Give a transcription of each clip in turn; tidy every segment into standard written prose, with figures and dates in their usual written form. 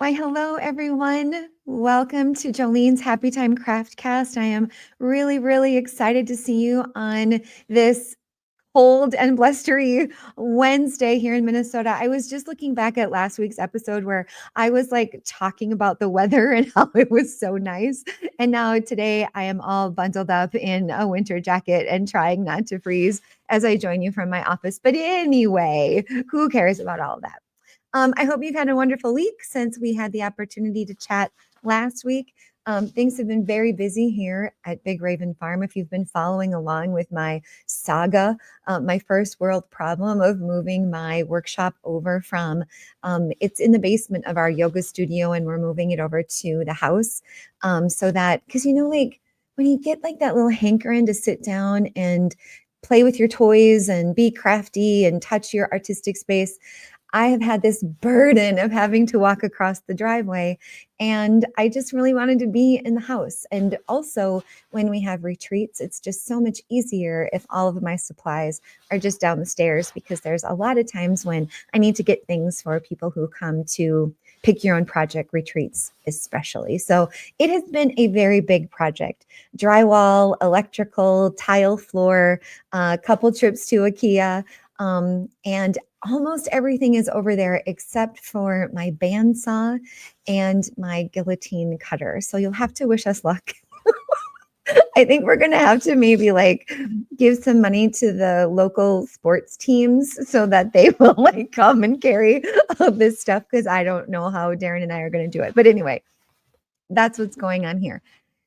Why, hello, everyone. Welcome to Jolene's Happy Time Craftcast. I am really, really excited to see you on this cold and blustery Wednesday here in Minnesota. I was just looking back at last week's episode where I was like talking about the weather and how it was so nice. And now today I am all bundled up in a winter jacket and trying not to freeze as I join you from my office. But anyway, who cares about all of that? I hope you've had a wonderful week since we had the opportunity to chat last week. Things have been very busy here at Big Raven Farm. If you've been following along with my saga, my first world problem of moving my workshop over from, it's in the basement of our yoga studio, and we're moving it over to the house so that, because like when you get like that little hankering to sit down and play with your toys and be crafty and touch your artistic space, I have had this burden of having to walk across the driveway, and I just really wanted to be in the house. And also, when we have retreats, it's just so much easier if all of my supplies are just down the stairs, because there's a lot of times when I need to get things for people who come to pick your own project retreats, especially. So it has been a very big project: drywall, electrical, tile floor, a couple trips to IKEA. And almost everything is over there except for my bandsaw and my guillotine cutter. So you'll have to wish us luck. I think we're going to have to maybe like give some money to the local sports teams so that they will like come and carry all this stuff, because I don't know how Darren and I are going to do it. But anyway, that's what's going on here.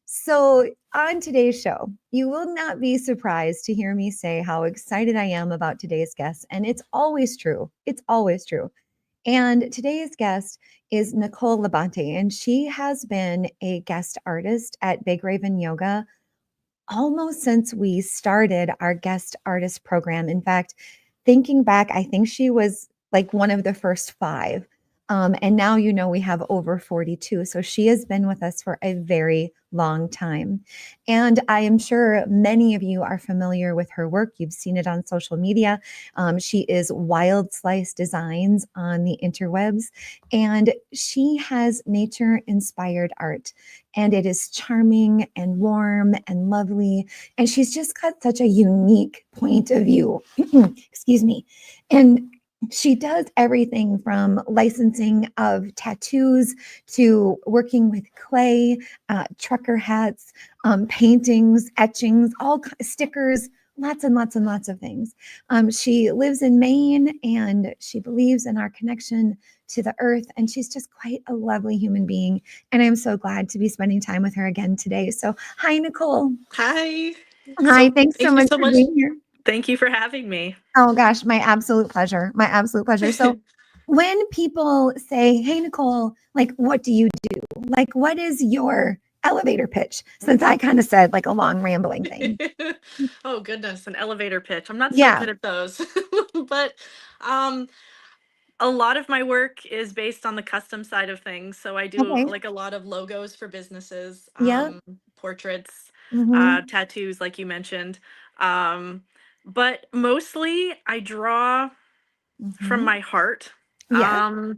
So, on today's show, you will not be surprised to hear me say how excited I am about today's guest. And it's always true. It's always true. And today's guest is Nicole Labonte, and she has been a guest artist at Big Raven Yoga almost since we started our guest artist program. In fact, thinking back, I think she was like one of the first five. And now, we have over 42. So she has been with us for a very long time. And I am sure many of you are familiar with her work. You've seen it on social media. She is Wild Slice Designs on the interwebs, and she has nature inspired art. And it is charming and warm and lovely. And she's just got such a unique point of view. Excuse me. And she does everything from licensing of tattoos to working with clay, trucker hats, paintings, etchings, stickers, lots and lots and lots of things. She lives in Maine, and she believes in our connection to the earth, and she's just quite a lovely human being. And I'm so glad to be spending time with her again today. So, hi, Nicole. Hi. Hi, thanks so Thank you much so for much. being here. Thank you for having me. Oh gosh, my absolute pleasure. My absolute pleasure. So when people say, "Hey Nicole, like what do you do?" Like what is your elevator pitch? Since I kind of said like a long rambling thing. Oh goodness, an elevator pitch. I'm not so Yeah. good at those. But um a lot of my work is based on the custom side of things. So I do Okay. like a lot of logos for businesses, Yeah. portraits, Mm-hmm. tattoos like you mentioned. Um but mostly I draw from Mm-hmm. my heart. Yeah. Um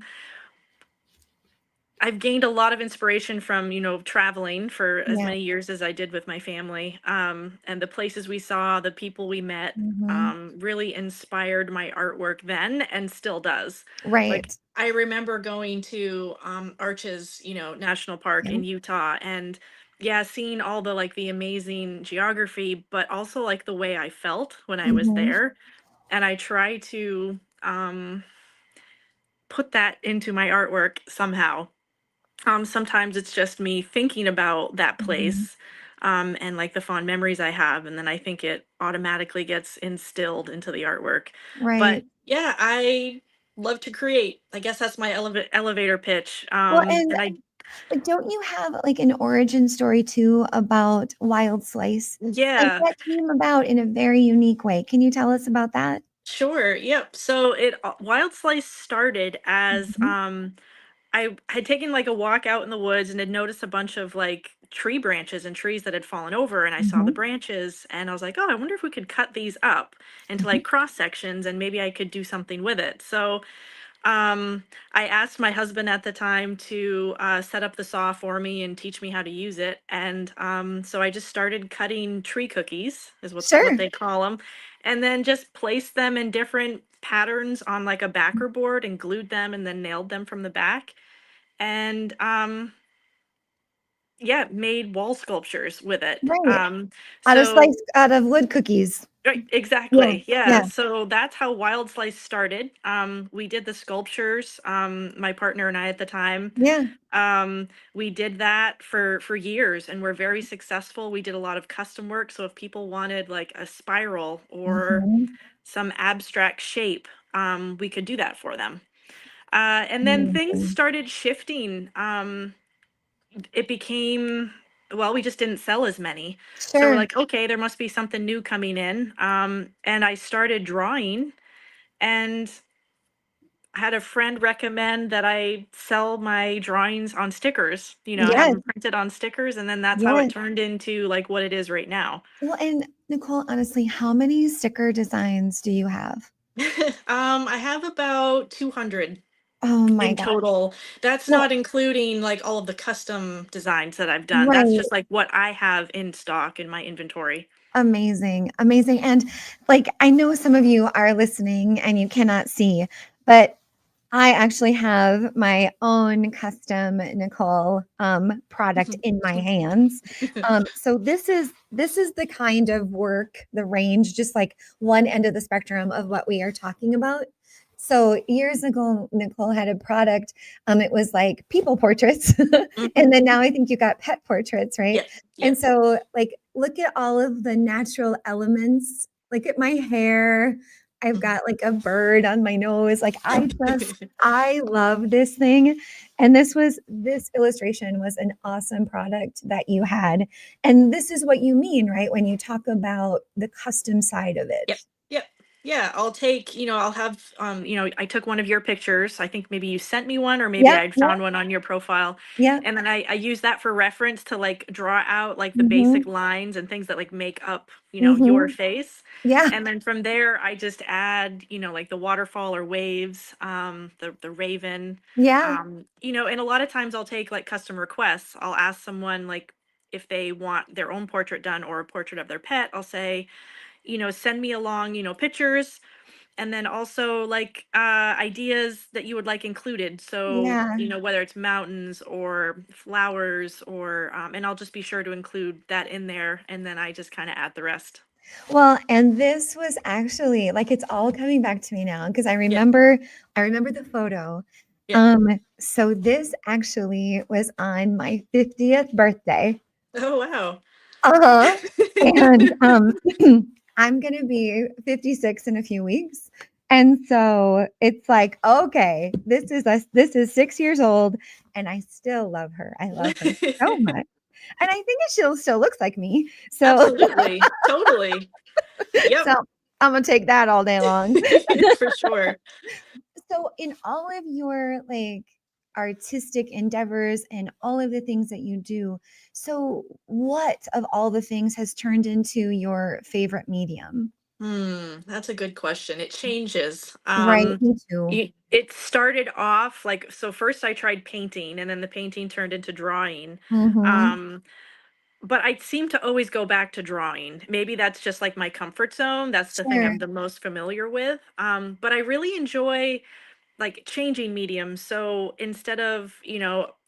I've gained a lot of inspiration from, traveling for as Yeah. many years as I did with my family. And the places we saw, the people we met, Mm-hmm. really inspired my artwork then and still does. Like, Right. I remember going to Arches, National Park Yeah. in Utah, and yeah, seeing all the like the amazing geography, but also like the way I felt when I was Mm-hmm. there. And I try to put that into my artwork somehow. Sometimes it's just me thinking about that Mm-hmm. place, and like the fond memories I have, and then I think it automatically gets instilled into the artwork. But Right. yeah, I love to create. I guess that's my elevator pitch. Well, and And I but don't you have like an origin story too about Wild Slice? Like Yeah. that came about in a very unique way. Can you tell us about that? Sure. Yep. So it Wild Slice started as Mhm. I had taken like a walk out in the woods and had noticed a bunch of like tree branches and trees that had fallen over, and I saw the Mhm. branches and I was like, "Oh, I wonder if we could cut these up into Mhm. like cross sections and maybe I could do something with it." So, I asked my husband at the time to set up the saw for me and teach me how to use it, and so I just started cutting tree cookies, is what Sure. they call them, and then just placed them in different patterns on like a backer board and glued them and then nailed them from the back, and yeah, made wall sculptures with it. Right. So Out of wood cookies. right, Yeah. exactly. Yeah. Yeah. So that's how Wild Slice started. We did the sculptures, my partner and I at the time. Yeah. We did that for years and we're very successful. We did a lot of custom work. So if people wanted like a spiral or Mhm. some abstract shape, we could do that for them. And then things Amazing. started shifting. It became, well, we just didn't sell as many. So we're Sure. like, okay, there must be something new coming in. And I started drawing and had a friend recommend that I sell my drawings on stickers, have Yes. them printed on stickers. And then that's how it Yes. turned into like what it is right now. Well, and Nicole, honestly, how many sticker designs do you have? I have about 200 Oh my in God. total. That's Well, not including like all of the custom designs that I've done. That's right. just like what I have in stock in my inventory. Amazing, amazing, and, like, I know some of you are listening and you cannot see, but I actually have my own custom Nicole, product in my hands. So this is the kind of work, the range, just like one end of the spectrum of what we are talking about. So years ago, Nicole had a product, it was like people portraits, and Mhm. then now I think you got pet portraits, right? Yep, And yep. so, like, look at all of the natural elements. Look at my hair. I've Mhm. got like a bird on my nose. Like I love this thing. And this illustration was an awesome product that you had. And this is what you mean, right? When you talk about the custom side of Yep, it. yep. Yeah, I'll take, I'll have, I took one of your pictures. I think maybe you sent me one or maybe Yep, I'd yep, found one on your profile. yep. And then I use that for reference to like draw out like the basic Mhm. lines and things that like make up, your Mhm. face. Yeah. And then from there, I just add, like the waterfall or waves, the raven, Yeah. and a lot of times I'll take like custom requests. I'll ask someone like if they want their own portrait done or a portrait of their pet. I'll say, send me along, pictures and then also like ideas that you would like included. So, Yeah. whether it's mountains or flowers or, and I'll just be sure to include that in there. And then I just kind of add the rest. Well, and this was actually like it's all coming back to me now because Yeah. I remember the photo. Yeah. So this actually was on my 50th birthday. Oh, wow. Uh-huh. And I'm gonna be 56 in a few weeks. And so it's like, okay, this is 6 years old, and I still love her. I love her so much. And I think she still looks like me. So Absolutely. Totally. Yep. so I'm gonna take that all day long. For sure. So in all of your like artistic endeavors and all of the things that you do, so what of all the things has turned into your favorite medium? That's a good question. It changes. Right, me too. It started off like, so first I tried painting and then the painting turned into drawing. Mhm. Um, but I seem to always go back to drawing. Maybe that's just like my comfort zone. That's the thing Sure. I'm the most familiar with. But I really enjoy like changing mediums. So instead of,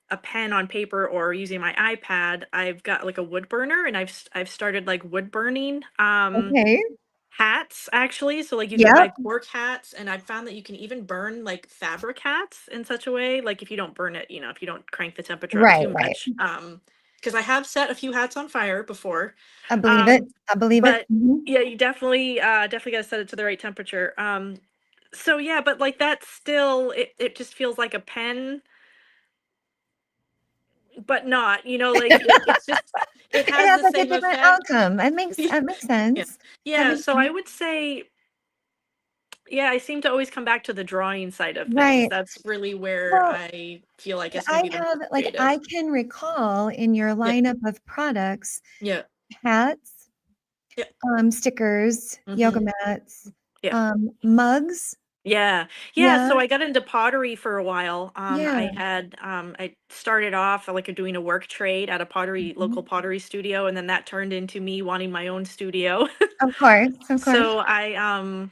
a pen on paper or using my iPad, I've got like a wood burner and I've started like wood burning. Okay. Hats actually, so, like, you can buy Yep. cork hats, and I've found that you can even burn, like, fabric hats in such a way, like, if you don't burn it, if you don't crank the temperature up Right, too right. much, because I have set a few hats on fire before, I believe it. um, I believe it. but, Mhm. yeah, you definitely gotta set it to the right temperature, so, yeah, but, like, that's still it just feels like a pen, but not, like, it's just it It has has the like a same different effect. outcome. It makes Yeah. sense. That Yeah, makes so I sense. would say yeah, I seem to always come back to the drawing side of things. Right. That's really where Well, I feel like and it's gonna be the most I creative. can recall in your Yeah, lineup of products, yeah, hats, yeah, stickers, yoga mhm, mats, yeah, mugs. Yeah. Yeah, Yeah. so I got into pottery for a while. Yeah. I started off like doing a work trade at a pottery local Mhm. pottery studio, and then that turned into me wanting my own studio. Of course, of course. So I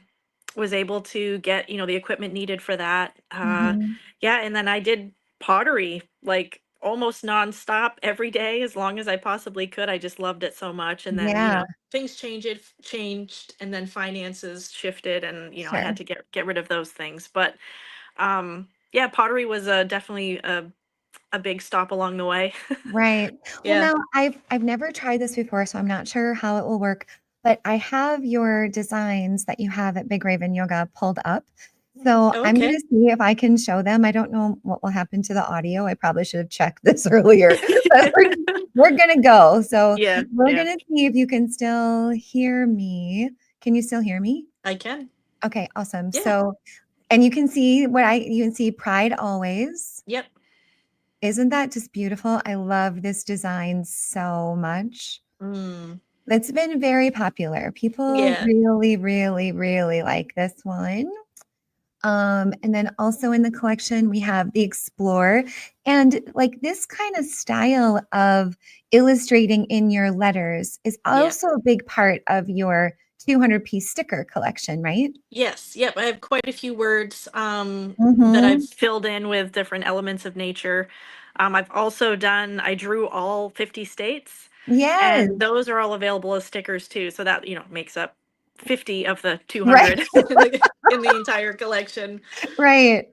was able to get, the equipment needed for that. Mhm. Yeah, and then I did pottery like almost nonstop every day as long as I possibly could. I just loved it so much. And then, Yeah, things changed and then finances shifted and, I sure. had to get rid of those things. But yeah, pottery was definitely a big stop along the way. Right. Well, Yeah. now I've never tried this before, so I'm not sure how it will work, but I have your designs that you have at Big Raven Yoga pulled up. So I'm Okay. gonna see if I can show them. I don't know what will happen to the audio. I probably should have checked this earlier, but we're gonna go. So Yeah, we're yeah. gonna see if you can still hear me. Can you still hear me? I can. Okay, awesome. Yeah. So, and you can see you can see Pride Always. Yep. Isn't that just beautiful? I love this design so much. Mm. It's been very popular. People Yeah. really, really, really like this one. And then also in the collection, we have the Explore. And like this kind of style of illustrating in your letters is Yeah. also a big part of your 200-piece sticker collection, right? Yes, yep, I have quite a few words, that I've Mm-hmm. filled in with different elements of nature. I drew all 50 states, Yes, and those are all available as stickers too, so that, makes up 50 of the right. 200 in the entire collection. Right.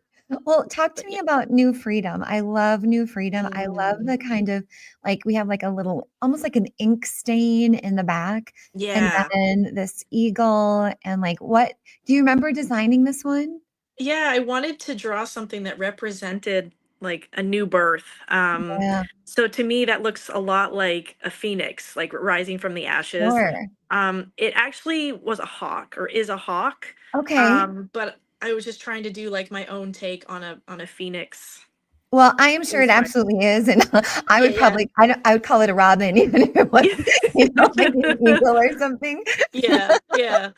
Well, talk to But me yeah. about New Freedom. I love New Freedom. I love Mm, the kind of like we have like a little almost like an ink stain in the back and yeah. then this eagle and like what do you remember designing this one? Yeah, I wanted to draw something that represented like a new birth. Yeah, So to me, that looks a lot like a phoenix, like rising from the ashes. sure. It actually was a hawk or is a hawk. Okay. But I was just trying to do like my own take on a phoenix. Well, I am sure it Inspired. absolutely is, and I Yeah, would yeah. probably I would call it a robin even if it was, like an eagle or something. Yeah, yeah,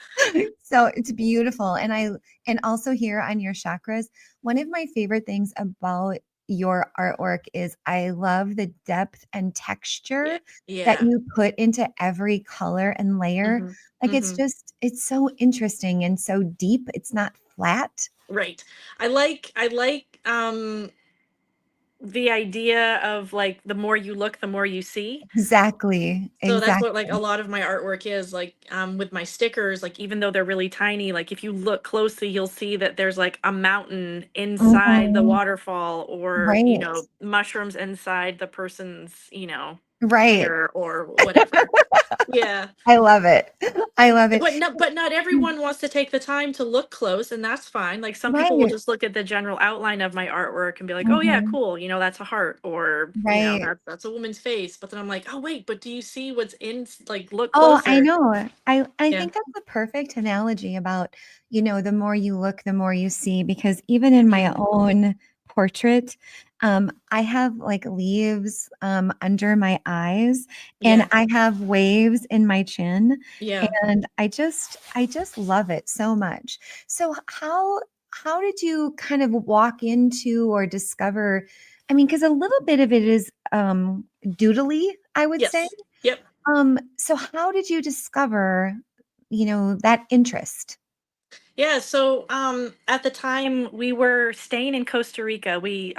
So it's beautiful. And also here on your chakras, one of my favorite things about your artwork is I love the depth and yeah, texture that yeah. you put into every color and layer. Hmm. Like Hmm. it's so interesting and so deep. It's not flat. Right. I like the idea of like the more you look, the more you see. Exactly. So that's what like a Exactly. lot of my artwork is like with my stickers, like even though they're really tiny, like if you look closely, you'll see that there's like a mountain inside the Mhm. waterfall or, Right. mushrooms inside the person's, Right. ear or whatever. Yeah. I love it. I love it. But not everyone wants to take the time to look close, and that's fine. Like some people will Right. just look at the general outline of my artwork and be like, "Oh yeah, Mhm. cool. That's a heart," or Right. that's a woman's face. But then I'm like, "Oh wait, but do you see what's in? Like, look Oh, I closer." know. I Yeah. think that's a perfect analogy about, the more you look, the more you see, because even in my Mm, own portrait, I have like leaves under my eyes and yeah. I have waves in my chin Yeah. and I just love it so much. So how did you kind of walk into or discover I mean, because a little bit of it is doodly, I would say. Yes. Yep. So how did you discover, that interest? Yeah. So at the time we were staying in Costa Rica. We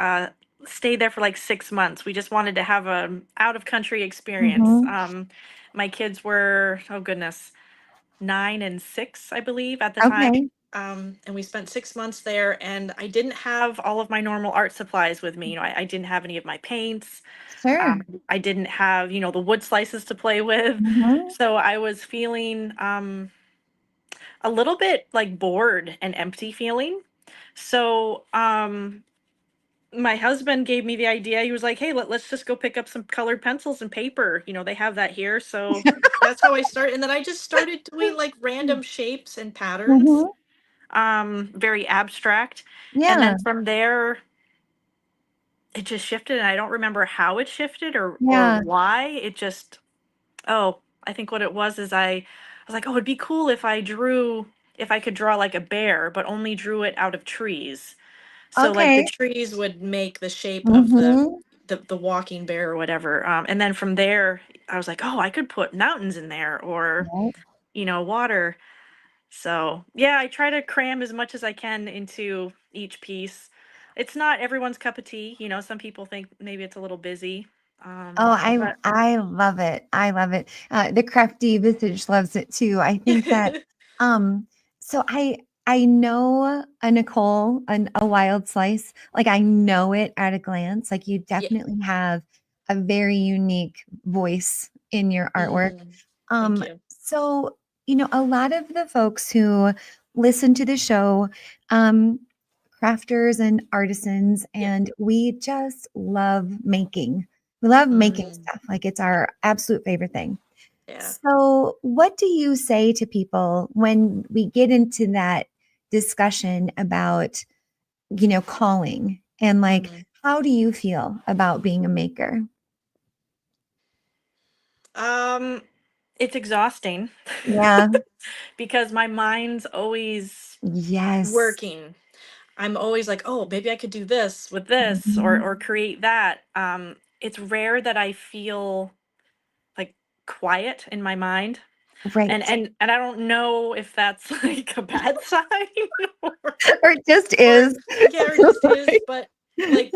stayed there for like 6 months. We just wanted to have a out of country experience. Mhm. My kids were, oh goodness, 9 and 6, I believe, at the time. Okay, And we spent 6 months there, and I didn't have all of my normal art supplies with me. I didn't have any of my paints. sure. I didn't have, the wood slices to play with. Mhm. So I was feeling a little bit like bored and empty feeling. So my husband gave me the idea. He was like, "Hey, let's just go pick up some colored pencils and paper. They have that here." So that's how I started. And then I just started doing like random shapes and patterns, Mhm. very abstract. And Yeah, then from there, it just shifted. And I don't remember how it shifted or yeah. why. It just, oh, I think what it was is I was like, oh, it'd be cool if I drew. if I could draw like a bear, but only drew it out of trees. So like the Okay. trees would make the shape of Mhm. the walking bear or whatever. And then from there, I was like, oh, I could put mountains in there or, Yep. water. So yeah, I try to cram as much as I can into each piece. It's not everyone's cup of tea. Some people think maybe it's a little busy. Oh, But I love it. I love it. The crafty visage loves it too. I think that um so I know a Nicole, a wild slice. Like I know it at a glance. Like you yeah. definitely have a very unique voice in your artwork. Mm, thank Um you. so a lot of the folks who listen to the show um crafters and artisans, Yeah. and we just love making. We love making Mm, stuff. Like it's our absolute favorite thing. yeah. So, what do you say to people when we get into that discussion about, calling and like, Hmm. how do you feel about being a maker? Um, it's exhausting Yeah. because my mind's always Yes. working. I'm always like, oh, maybe I could do this with this or Mhm. or create that. It's rare that I feel like quiet in my mind. And Right. and I don't know if that's like a bad sign or Or it just or is. yeah, or just is, but like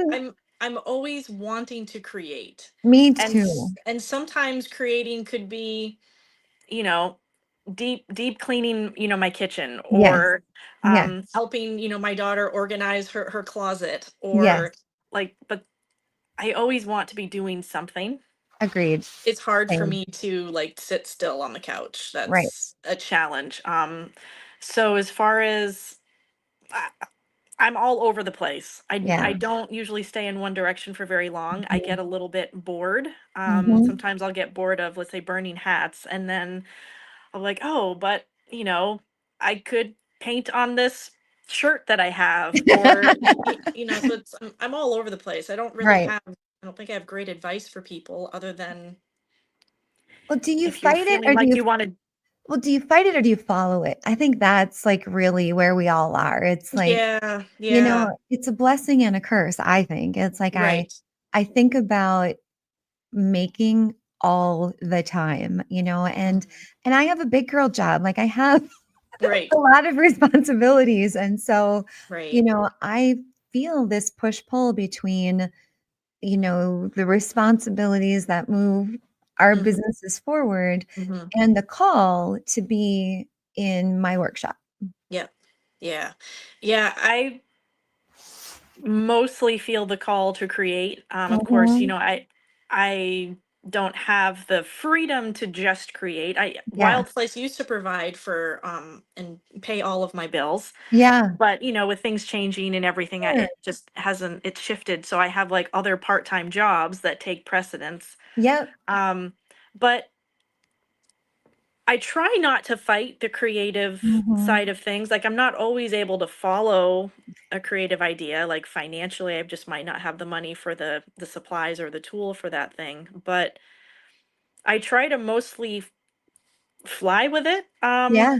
I'm always wanting to create. Me And too. and sometimes creating could be, you know, deep cleaning, my kitchen Yes. or Yes. helping, my daughter organize her closet Yes. or like, but I always want to be doing something. Agreed. It's hard for Same. me to like sit still on the couch. Right. That's a challenge. So as far as I, I'm all over the place. I Yeah. don't usually stay in one direction for very long. I Mhm. get a little bit bored. Mhm. Sometimes I'll get bored of, let's say, burning hats, and then I'm like, oh, but I could paint on this shirt that I have, or so I'm all over the place. I don't really Right. have. I don't think I have great advice for people other than Well, do you if you're fight it feeling or do like you you want to. follow it? I think that's like really where we all are. It's like, Yeah, yeah, it's a blessing and a curse, I think. It's like right, I think about making all the time, mhm, and I have a big girl job. Like I have right, a lot of responsibilities. And so, right, I feel this push-pull between the responsibilities that move our hmm, businesses forward hmm, and the call to be in my workshop. yeah, yeah, yeah. I mostly feel the call to create. Of course, Mhm. I don't have the freedom to just create. Yeah. Wild Slice used to provide for and pay all of my bills, Yeah. but with things changing and everything, Sure. it just hasn't. It's shifted. So I have like other part-time jobs that take precedence. Yep. Um, but I try not to fight the creative Mhm. side of things. Like I'm not always able to follow a creative idea. Like financially, I just might not have the money for the supplies or the tool for that thing. But I try to mostly fly with it. Yeah.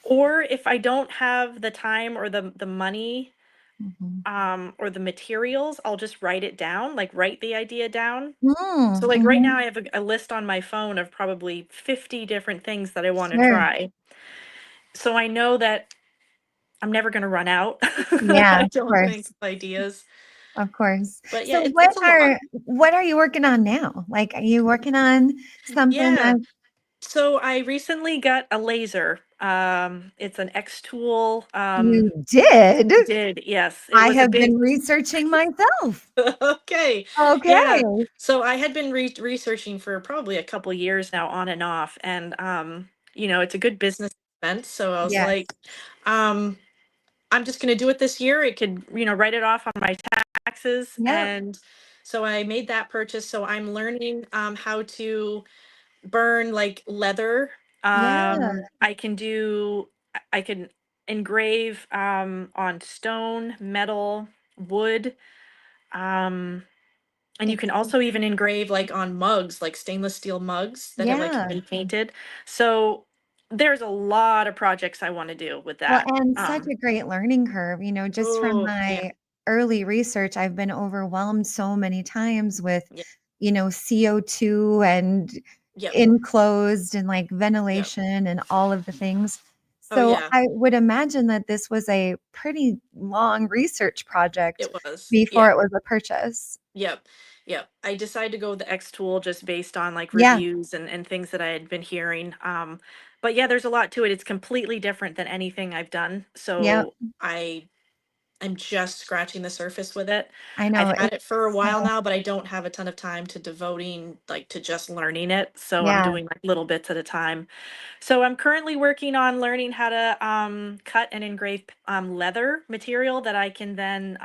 Or if I don't have the time or the money, Mhm. or the materials, I'll just write it down, like write the idea down. So Mm, like right now mhm. I have a list on my phone of probably 50 different things that I want to Sure. try. So I know that I'm never gonna run out. Yeah, I of don't think course. of ideas. Of course. But yeah, So it's a lot. what are you working on now? Like, are you working on something Yeah. that So I recently got a laser. It's an X tool. you did? Did, yes. It I was a have been big researching myself. okay. Yeah. Okay. So I had been researching for probably a couple years now on and off and it's a good business expense, so I was Yes. like um I'm just going to do it this year. It could, write it off on my taxes. Yep. And so I made that purchase. So I'm learning how to burn like leather. Yeah. I can do, I can engrave on stone, metal, wood. Um, and you can It's also even engrave like on mugs, like stainless steel mugs that have like yeah. been painted. So There's a lot of projects I want to do with Well, that. and such a great learning curve, just from Oh, yeah. my early research, I've been overwhelmed so many times with, Yeah. CO2 and Yep. enclosed and like Yep. ventilation and all of the things. Oh, So yeah. I would imagine that this was a pretty long research project It was. before Yeah. it was a purchase. Yep. Yep. I decided to go with the X tool just based on like Yeah. reviews and things that I had been hearing. But yeah, there's a lot to it. It's completely different than anything I've done. Yep. So I'm just scratching the surface with it. I I've know. had It's it for a while so, now, but I don't have a ton of time to devoting like to just learning it. So I'm yeah. doing like little bits at a time. So I'm currently working on learning how to cut and engrave leather material that I can then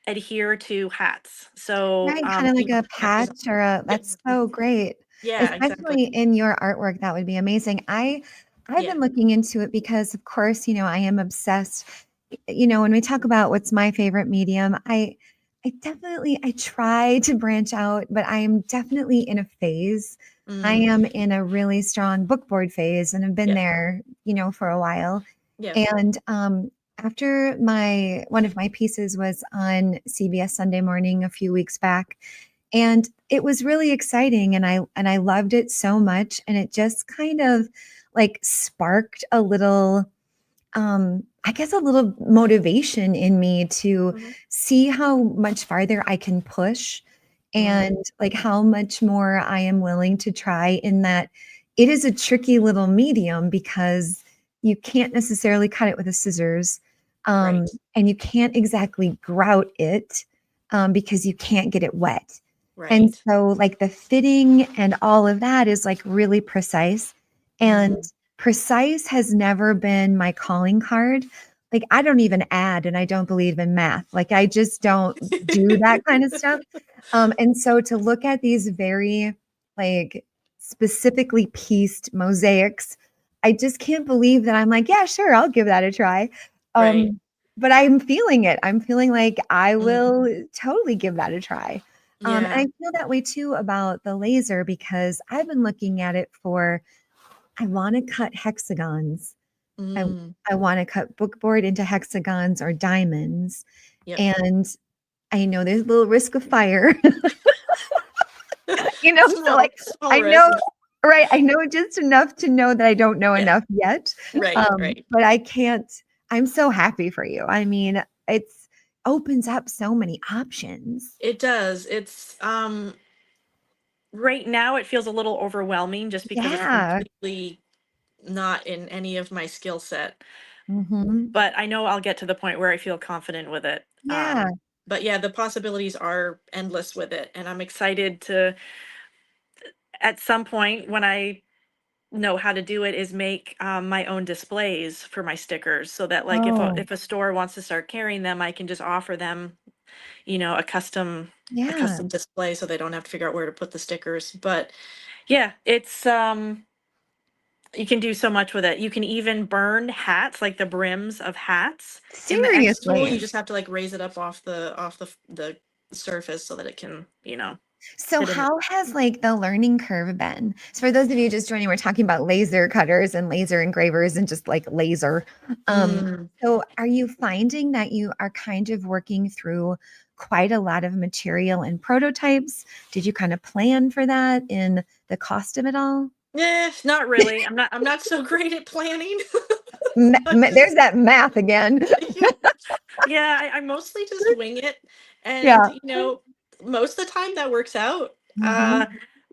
adhere to hats. So Right, kinda like a patches. patch or a Yep. that's so great, Yeah, exactly. especially in your artwork, that would be amazing. I've Yeah. been looking into it because, of course, I am obsessed. When we talk about what's my favorite medium, I try to branch out, but I am definitely in a phase. I Mm, am in a really strong book board phase, and I've been yeah. there, for a while. Yeah. And, after my one of my pieces was on CBS Sunday Morning a few weeks back, and it was really exciting, and I loved it so much, and it just kind of, like, sparked a little, I guess, a little motivation in me to Hmm. see how much farther I can push Hmm. and, like, how much more I am willing to try, in that it is a tricky little medium because you can't necessarily cut it with a scissors, Right. and you can't exactly grout it, because you can't get it wet. And Right. so, like, the fitting and all of that is, like, really precise, and Hmm. precise has never been my calling card. Like, I don't even add, and I don't believe in math. Like, I just don't do that kind of stuff. And so to look at these very, like, specifically pieced mosaics, I just can't believe that I'm like, "Yeah, sure, I'll give that a try." Right. Um, but I'm feeling it. I'm feeling like I Mm, will totally give that a try. And I yeah. feel that way too about the laser, because I've been looking at it for, I wanna cut hexagons. I Mm, I wanna cut bookboard into hexagons or diamonds, yep. and I know there's a little risk of fire, so, Small, like, small I know, risk. right, I know just enough to know that I don't know Yeah. enough yet, Right. Right. but I can't. I'm so happy for you. I mean, it's opens up so many options. It does. It's right now it feels a little overwhelming just because it's Yeah. completely not in any of my skill set. Mhm. But I know I'll get to the point where I feel confident with it. Yeah. But yeah, the possibilities are endless with it, and I'm excited to at some point when I know how to do it is make my own displays for my stickers so that like Oh, if a store wants to start carrying them, I can just offer them a yeah. custom display so they don't have to figure out where to put the stickers. But yeah, it's you can do so much with it. You can even burn hats, like the brims of hats in the X tool. Seriously? You just have to like raise it up off the surface so that it can So fit in how has, like, the learning curve been? So for those of you just joining, we're talking about laser cutters and laser engravers and just, like, laser. Um, Mm. so are you finding that you are kind of working through quite a lot of material and prototypes? Did you kind of plan for that in the cost of it all? Not really. I'm not so great at planning. There's that math again. Yeah, I mostly just wing it, and Yeah. most of the time that works out. Mhm.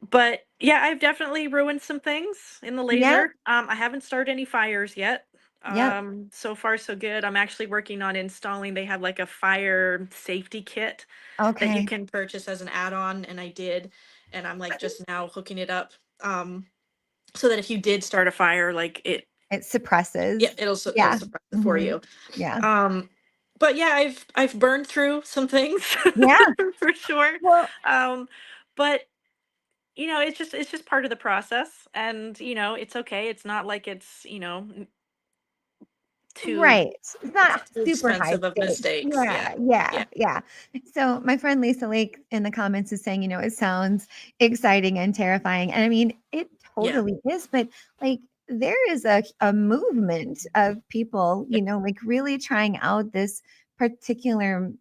But yeah, I've definitely ruined some things in the Yep. laser. I haven't started any fires yet. Yep. So far so good. I'm actually working on installing. They have like a fire safety kit that you Okay. can purchase as an add-on, and I did, and I'm like just now hooking it up, so that if you did start a fire, like It yeah, suppresses. it'll Yeah. suppress it for Mhm. you. Yeah. Um, but yeah, I've burned through some things Yeah. for sure. Well, Um, but it's just part of the process, and it's okay. It's not like it's too right. It's not too super high expensive of stakes. mistakes. Yeah, Yeah, yeah, yeah, yeah. So my friend Lisa Lake in the comments is saying, it sounds exciting and terrifying. And I mean, it yeah. totally is, but, like, there is a movement of people, Yeah, like really trying out this particular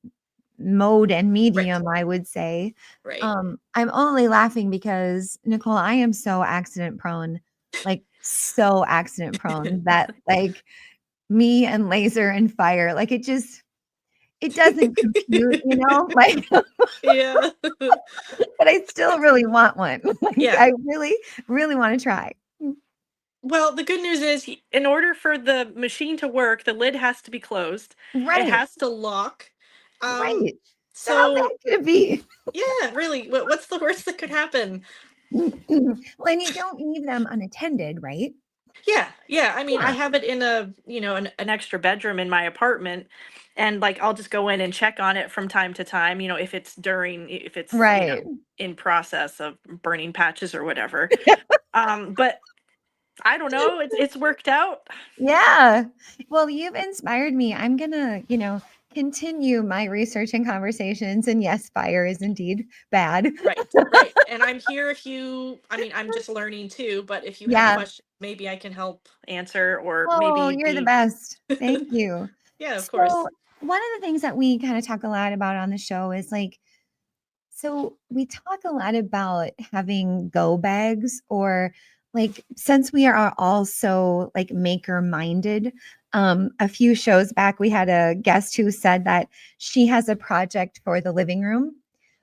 mode and right, medium, I would say. right. I'm only laughing because Nicole, I am so accident prone, like so accident prone that like me and laser and fire, like it doesn't compute, like, Yeah. but I still really want one. Like Yeah. I really, really want to try. Well, the good news is, in order for the machine to work, the lid has to be closed. It Right, has to lock. Um, right. So how bad so could it be? yeah, really, what's the worst that could happen? Well, and you don't leave them unattended, right? Yeah, yeah. I mean, I Yeah, have it in an extra bedroom in my apartment, and like I'll just go in and check on it from time to time, if it's, right. in process of burning patches or whatever. But I don't know, it's worked out. Yeah. Well, you've inspired me. I'm gonna, continue my research and conversations. And yes, fire is indeed bad. Right, right. And I'm here if I mean, I'm just learning too, but if you have Yeah. questions, maybe I can help answer, or Oh, maybe you're the be best. Thank you. yeah, of So, course. one of the things that we kind of talk a lot about on the show is like, so we talk a lot about having go bags or like since we are all so like maker minded. A few shows back we had a guest who said that she has a project for the living room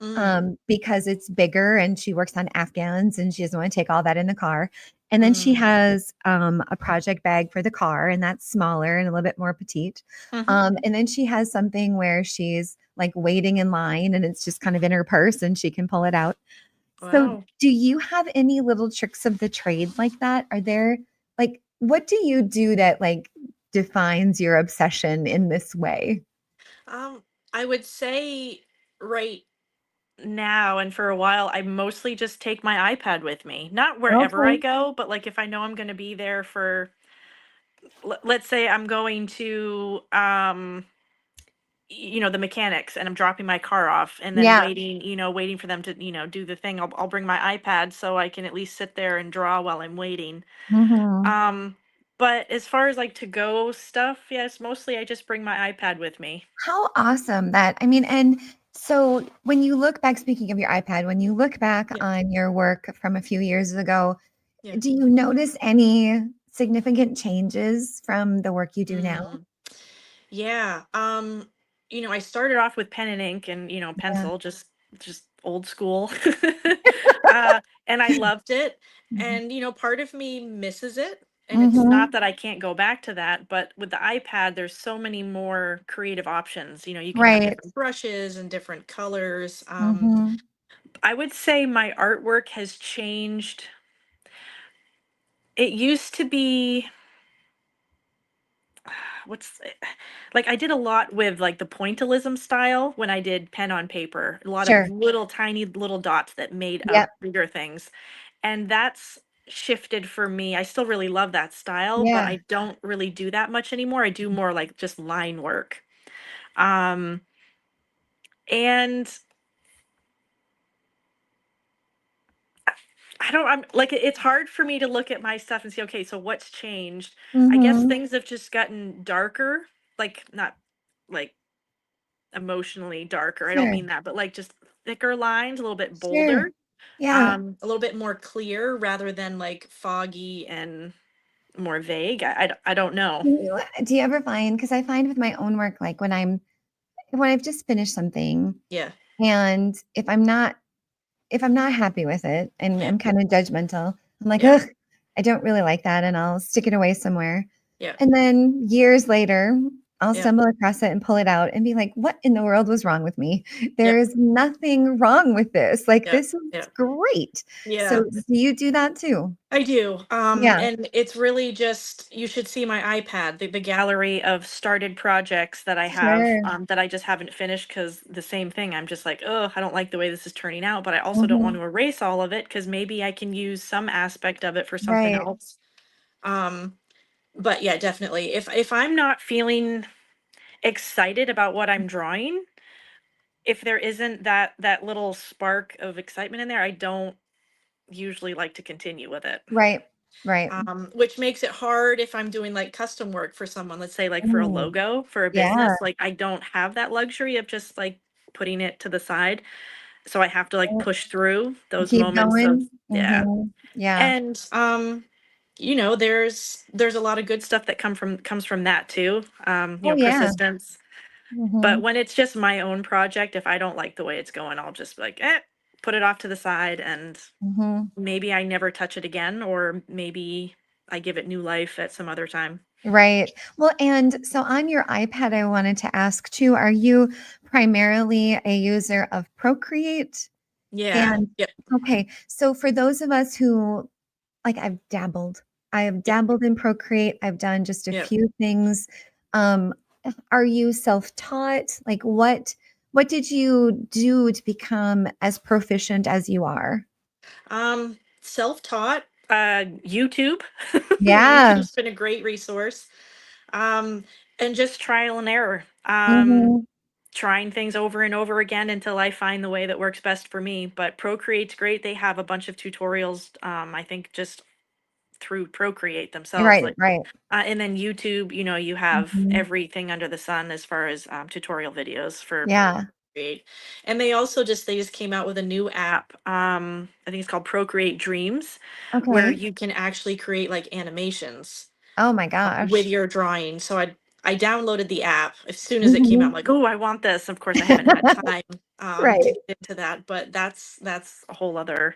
Mm, because it's bigger and she works on Afghans and she doesn't want to take all that in the car. And then she mm, has a project bag for the car, and that's smaller and a little bit more petite. mhm. And then she has something where she's like waiting in line and it's just kind of in her purse and she can pull it out. So, Wow. do you have any little tricks of the trade like that? Are there like, what do you do that like defines your obsession in this way? Um, I would say right now and for a while, I mostly just take my iPad with me. Not wherever I Okay. go, but like if I know I'm going to be there for, let's say I'm going to the mechanics, and I'm dropping my car off and then Yeah. waiting for them to, do the thing. I'll bring my iPad so I can at least sit there and draw while I'm waiting. Mhm. Um, but as far as like to go stuff, yes, mostly I just bring my iPad with me. How awesome that I mean, and so when you look back, speaking of your iPad, when you look back Yeah. on your work from a few years ago, Yeah. do you notice any significant changes from the work you do now? Mm. Yeah. I started off with pen and ink and, Yeah. pencil, just old school. And I loved it. Mhm. And, part of me misses it. And it's not Mhm. that I can't go back to that, but with the iPad, there's so many more creative options. You can have Right. different brushes and different colors. Mhm. I would say my artwork has changed. It used to be what's it- like I did a lot with like the pointillism style when I did pen on paper. A lot of Sure. little tiny little dots that made up Yep. bigger things. And that's shifted for me. I still really love that style, but Yeah. I don't really do that much anymore. I do more like just line work. Um and I don't I'm like it's hard for me to look at my stuff and say, okay, so what's changed? I guess Mhm. things have just gotten darker, like not like emotionally darker. I don't Sure. mean that, but like just thicker lines, a little bit Sure. bolder, Yeah. a little bit more clear rather than like foggy and more vague. I don't know. Do you ever find, because I find with my own work, like when I've just finished something Yeah, and if I'm not happy with it and yeah, I'm kinda judgmental, I'm like, yeah, "Ugh, I don't really like that," and I'll stick it away somewhere. yeah, And then years later, I'll yeah, stumble across it and pull it out and be like, "What in the world was wrong with me? There yep, is nothing wrong with this. Like, yeah, this is yeah. great." So, Yeah. do you do that too? I do. Yeah. And it's really just you should see my iPad, the gallery of started projects that I have, Sure. that I just haven't finished because the same thing. I'm just like, oh, I don't like the way this is turning out, but I also don't want Mhm. to erase all of it because maybe I can use some aspect of it for something Right. else. Um, but yeah, definitely. If I'm not feeling excited about what I'm drawing, if there isn't that little spark of excitement in there, I don't usually like to continue with it. Right. Right. Which makes it hard if I'm doing like custom work for someone, let's say like for a Mm, logo for a yeah. business. Like I don't have that luxury of just like putting it to the side. So I have to like Right. push through those Keep moments of, going. yeah. Yeah. And there's a lot of good stuff that comes from that too. Oh, yeah. Persistence. But Mhm. when it's just my own project, if I don't like the way it's going, I'll just be like, put it off to the side, and Mhm. maybe I never touch it again, or maybe I give it new life at some other time. Right. Well, and so on your iPad, I wanted to ask too, are you primarily a user of Procreate? Yeah. And Yep. okay, so for those of us who like I've dabbled. I have Yep. dabbled in Procreate. I've done just a Yep. few things. Um, are you self-taught? Like what did you do to become as proficient as you are? Self-taught, YouTube. Yeah. YouTube's been a great resource. Um, and just trial and error. Mhm. Trying things over and over again until I find the way that works best for me. But Procreate's great. They have a bunch of tutorials. I think just through Procreate themselves, Right, like, right. and then YouTube. You have Mhm. everything under the sun as far as tutorial videos for Yeah. Procreate. And they just came out with a new app. I think it's called Procreate Dreams, where Okay. you can actually create like animations Oh my with gosh. your drawing. So I downloaded the app as soon as it came out. I'm Mhm. like, oh, I want this. Of course, I haven't had time to Right. get into that, but that's a whole other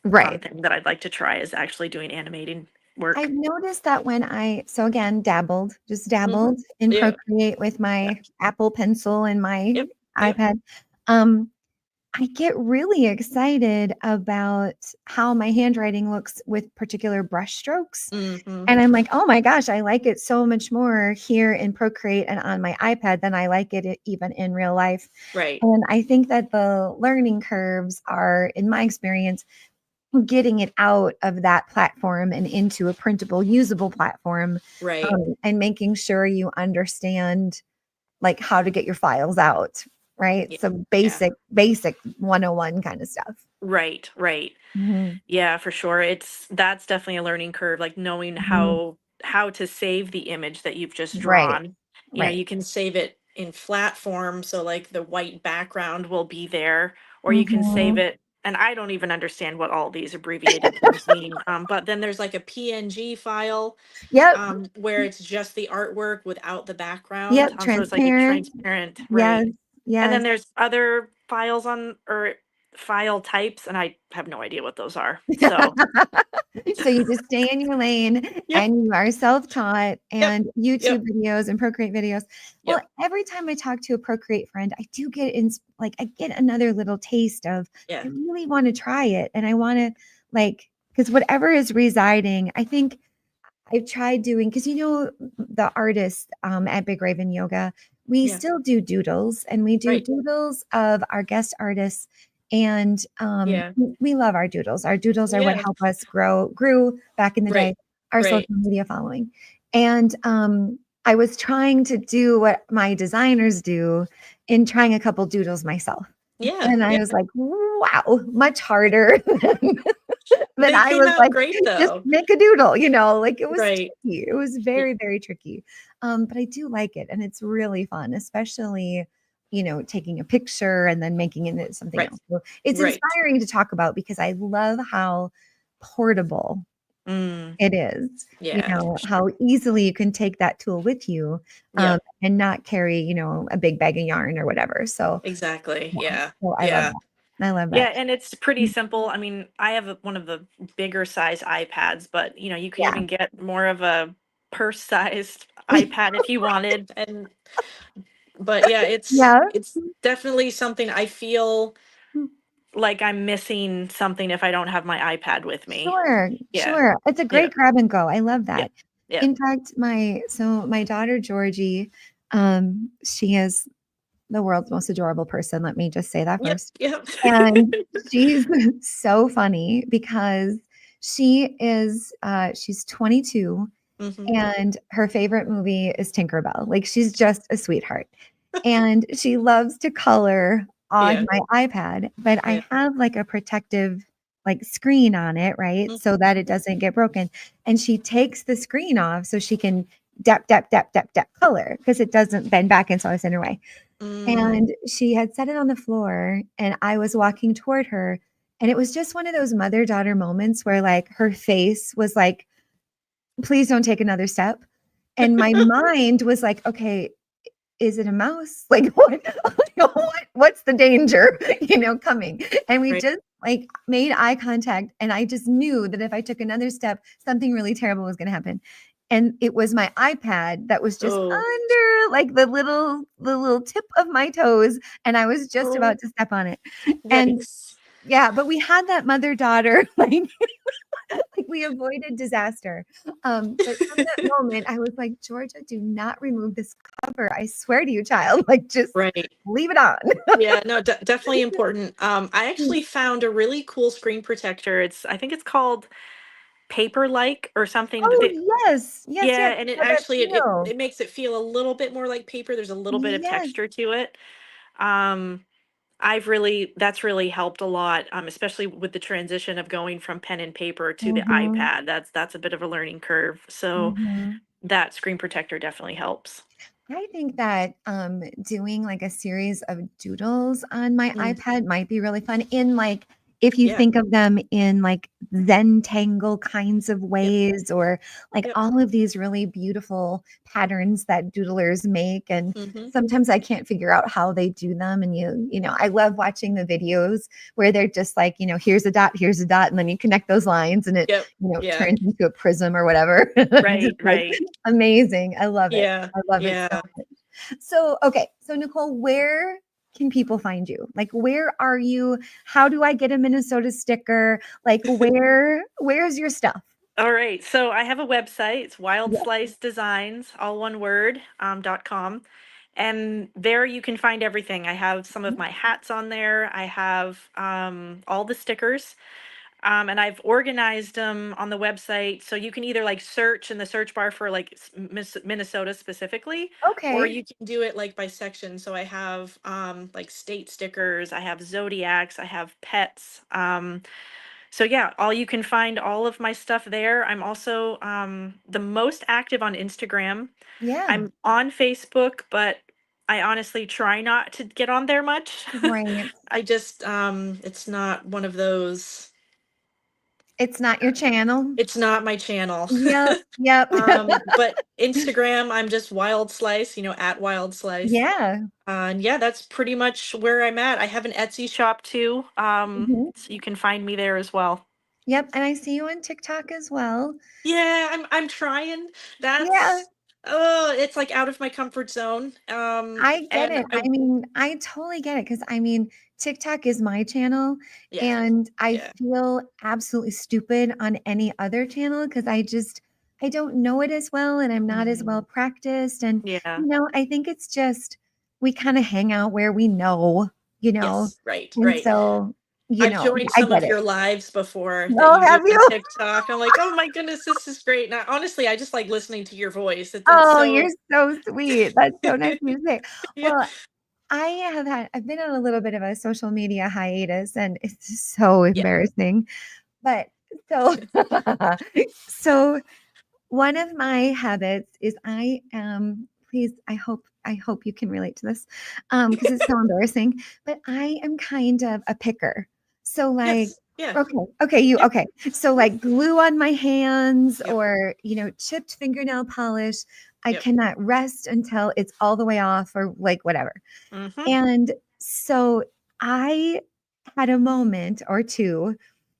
fun Right. thing that I'd like to try, is actually doing animating I've work. noticed that when I so again just Hmm. dabbled in Yeah. Procreate with Yeah. my Apple Pencil and my Yep. Yep. iPad. Um, I get really excited about how my handwriting looks with particular brush strokes. Hmm. And I'm like, oh my gosh, I like it so much more here in Procreate and on my iPad than I like it even in real life. Right. And I think that the learning curves are, in my experience, getting it out of that platform and into a printable, usable platform, Right. and making sure you understand like how to get your files out, right? Yeah. So Yeah. basic 101 kind of stuff. Right. Right. Mhm, Yeah, for sure. That's definitely a learning curve, like knowing mhm. how to save the image that you've just Right, drawn. right. You can save it in flat form, so like the white background will be there, or you can save Mhm. it, and I don't even understand what all these abbreviated things mean. But then there's like a PNG file, Yep, where it's just the artwork without the background. yep, So it's like a transparent. transparent, Yes, right? And then yes. there's other files on, or file types, and I have no idea what those are. So So you just stay in your lane yep, and you are self-taught yep, and yep, YouTube videos and Procreate videos. Well, yep, every time I talk to a Procreate friend, I do get like I get another little taste of yeah, I really want to try it and I want to like because whatever is residing, I think I've tried doing because the artists at Big Raven Yoga, we yeah, still do doodles and we do right, doodles of our guest artists. And yeah, we love our doodles. Our doodles are what yeah, help us grew back in the right, day, our social right, media following. And I was trying to do what my designers do in trying a couple doodles myself. yeah, And I yeah. was like, wow, much harder than They I came was out like, great just though. make a doodle, like it was Right, tricky. It was y- very, very tricky. But I do like it and it's really fun, especially, taking a picture and then making it into something right, else. So it's right. inspiring to talk about because I love how portable Mm, it is, yeah, for how sure. easily you can take that tool with you Yep, and not carry, a big bag of yarn or whatever. So, exactly. yeah, Yeah, so I love yeah, that. I love yeah. that. And it's pretty Mm, simple. I mean, I have one of the bigger size iPads, but you could yeah. even get more of a purse sized iPad if you wanted. And but yeah, Yeah. it's definitely something I feel like I'm missing something if I don't have my iPad with me. Sure, Yeah. sure. It's a Yeah. great grab and go. I love Yeah. that. Yeah. In fact, my daughter Georgie, she is the world's most adorable person. Let me just say that Yep. first. Yep. And she's so funny because she's 22 Hmm. and her favorite movie is Tinkerbell. Like she's just a sweetheart. And she loves to color on Yeah. my iPad, but Yeah. I have like a protective like screen on it, right? So that it Mhm. doesn't get broken. And she takes the screen off so she can dap color because it doesn't bend back and so it's in her way. Mm, And she had set it on the floor and I was walking toward her and it was just one of those mother-daughter moments where like her face was like, please don't take another step. And my mind was like, okay, is it a mouse? Like what's the danger, coming? And we right. just like made eye contact and I just knew that if I took another step, something really terrible was going to happen. And it was my iPad that was just Oh, under like the little tip of my toes and I was just oh, about to step on it. And yikes. yeah, but we had that mother-daughter like we avoided disaster. But from that moment, I was like, Georgia, do not remove this cover. I swear to you, child, like just Right. leave it on. Yeah, no, definitely important. I actually found a really cool screen protector. I think it's called Paper Like or something. Oh, yes. Yes, Yeah, yes. and it How that actually feel? it makes it feel a little bit more like paper. There's a little bit of Yes. texture to it. Um, that's really helped a lot, especially with the transition of going from pen and paper to the Mhm. iPad. That's a bit of a learning curve. So Mhm. that screen protector definitely helps. I think that doing like a series of doodles on my Mm, iPad might be really fun in like if you yeah. think of them in like Zentangle kinds of Yep. ways or like Yep. all of these really beautiful patterns that doodlers make and Hmm. sometimes I can't figure out how they do them and I love watching the videos where they're just like, here's a dot and then you connect those lines and it, Yep. Yeah. turns into a prism or whatever. Right. Just like Right. amazing. I love it. Yeah. I love it so Yeah. much. So, okay. So, Nicole, where can people find you? Like, where are you? How do I get a Minnesota sticker? Like, where's your stuff? All right. So I have a website. It's Wild Yeah. Slice Designs, all one word, .com. And there you can find everything. I have some of my hats on there. I have all the stickers. And I've organized them on the website. So you can either like search in the search bar for like Minnesota specifically, or Okay. you can do it like by section. So I have like state stickers, I have zodiacs, I have pets. So yeah, all you can find all of my stuff there. I'm also the most active on Instagram. Yeah. I'm on Facebook, but I honestly try not to get on there much. Right. I just it's not one of those. It's not your channel. It's not my channel. Yep. Yep. But Instagram, I'm just Wild Slice, at Wild Slice. Yeah. And yeah, that's pretty much where I'm at. I have an Etsy shop too. Mhm. So you can find me there as well. Yep. And I see you on TikTok as well. Yeah, I'm trying. Yeah. That's oh, it's like out of my comfort zone. I get And it. I mean, I totally get it because I mean, TikTok is my channel yeah, and I yeah, feel absolutely stupid on any other channel because I don't know it as well and I'm not as well mm, practiced. And, yeah, I think it's just we kind of hang out where we know, you know. yes, right, And right. so, I've joined I some get of it. your lives before that Oh, you do have on you? TikTok. I'm like, oh my goodness, this is great. Now, honestly, I just like listening to your voice. It's Oh, so you're so sweet. That's so nice of you to say. yeah, Well, I've been on a little bit of a social media hiatus and it's just so yeah, embarrassing. But so so one of my habits is I am please I hope you can relate to this because it's so embarrassing, but I am kind of a picker. So like yes, yeah, okay, you yep, okay. So like glue on my hands yep, or chipped fingernail polish, I yep. cannot rest until it's all the way off or like whatever. Mm-hmm. And so I had a moment or two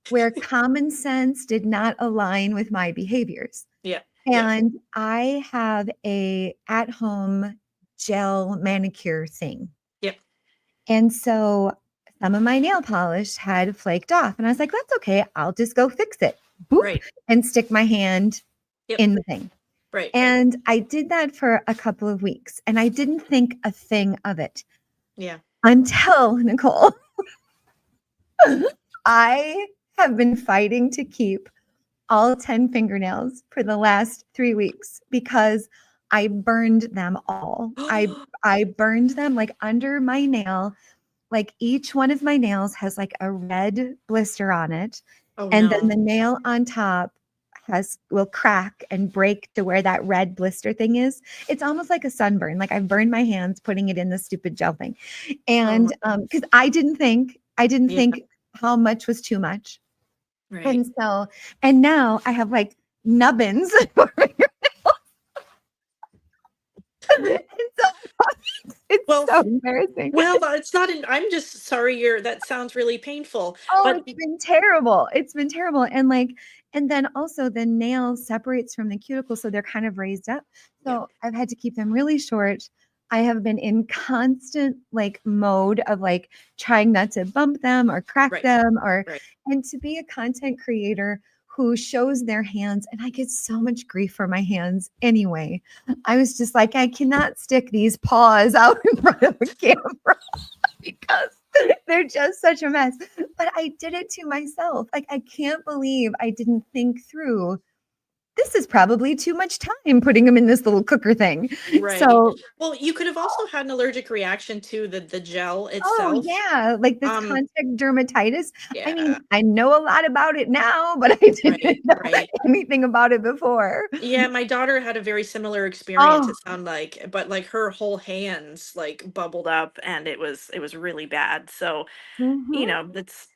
where common sense did not align with my behaviors. Yeah, yeah, And I have a at-home gel manicure thing. yep, And so some of my nail polish had flaked off. And I was like, that's okay. I'll just go fix it. Boop. right, And stick my hand yep, in the thing. right, And I did that for a couple of weeks. And I didn't think a thing of it yeah. until Nicole. I have been fighting to keep all 10 fingernails for the last 3 weeks because I burned them all. I burned them like under my nail like each one of my nails has like a red blister on it. Oh And then no. the nail on top will crack and break to where that red blister thing is. It's almost like a sunburn. Like I've burned my hands putting it in the stupid gel thing. Oh And my. because I didn't Yeah. think how much was too much. Right. And so, and now I have like nubbins. And so it's Well, so embarrassing. well, it's not an, I'm just sorry that sounds really painful. Oh, But it's been terrible. It's been terrible. And like, and then also the nail separates from the cuticle, so they're kind of raised up. yeah. So I've had to keep them really short. I have been in constant like mode of like trying not to bump them or crack Right. them or Right. and to be a content creator who shows their hands, and I get so much grief for my hands anyway. I was just like, I cannot stick these paws out in front of a camera because they're just such a mess. But I did it to myself. Like, I can't believe I didn't think through this is probably too much time putting them in this little cooker thing. Right. So, Well, you could have also had an allergic reaction to the gel oh itself. yeah, like this Um, contact dermatitis. I mean, yeah. I know a lot about it now, but I Right. didn't know Right. anything about it before. Yeah, my daughter had a very similar experience, Oh, it sounded like, but like her whole hands like bubbled up and it was really bad. So, mhm. it's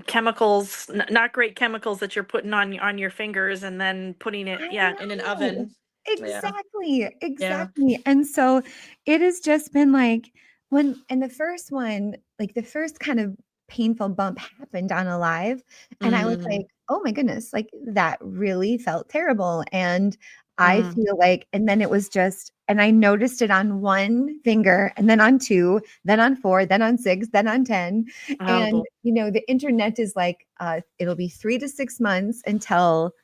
chemicals, not great chemicals that you're putting on your fingers and then putting it, I yeah, in an know. oven. Yeah. Exactly, Yeah. exactly, and so it has just been like when and the first one, like the first kind of painful bump happened on a live, and I was Mm, like, "Oh my goodness, like that really felt terrible," and I mm. feel like and then it was just and I noticed it on 1 finger, and then on 2, then on 4, then on 6, then on 10, Oh boy. and, the internet is like, it'll be 3 to 6 months until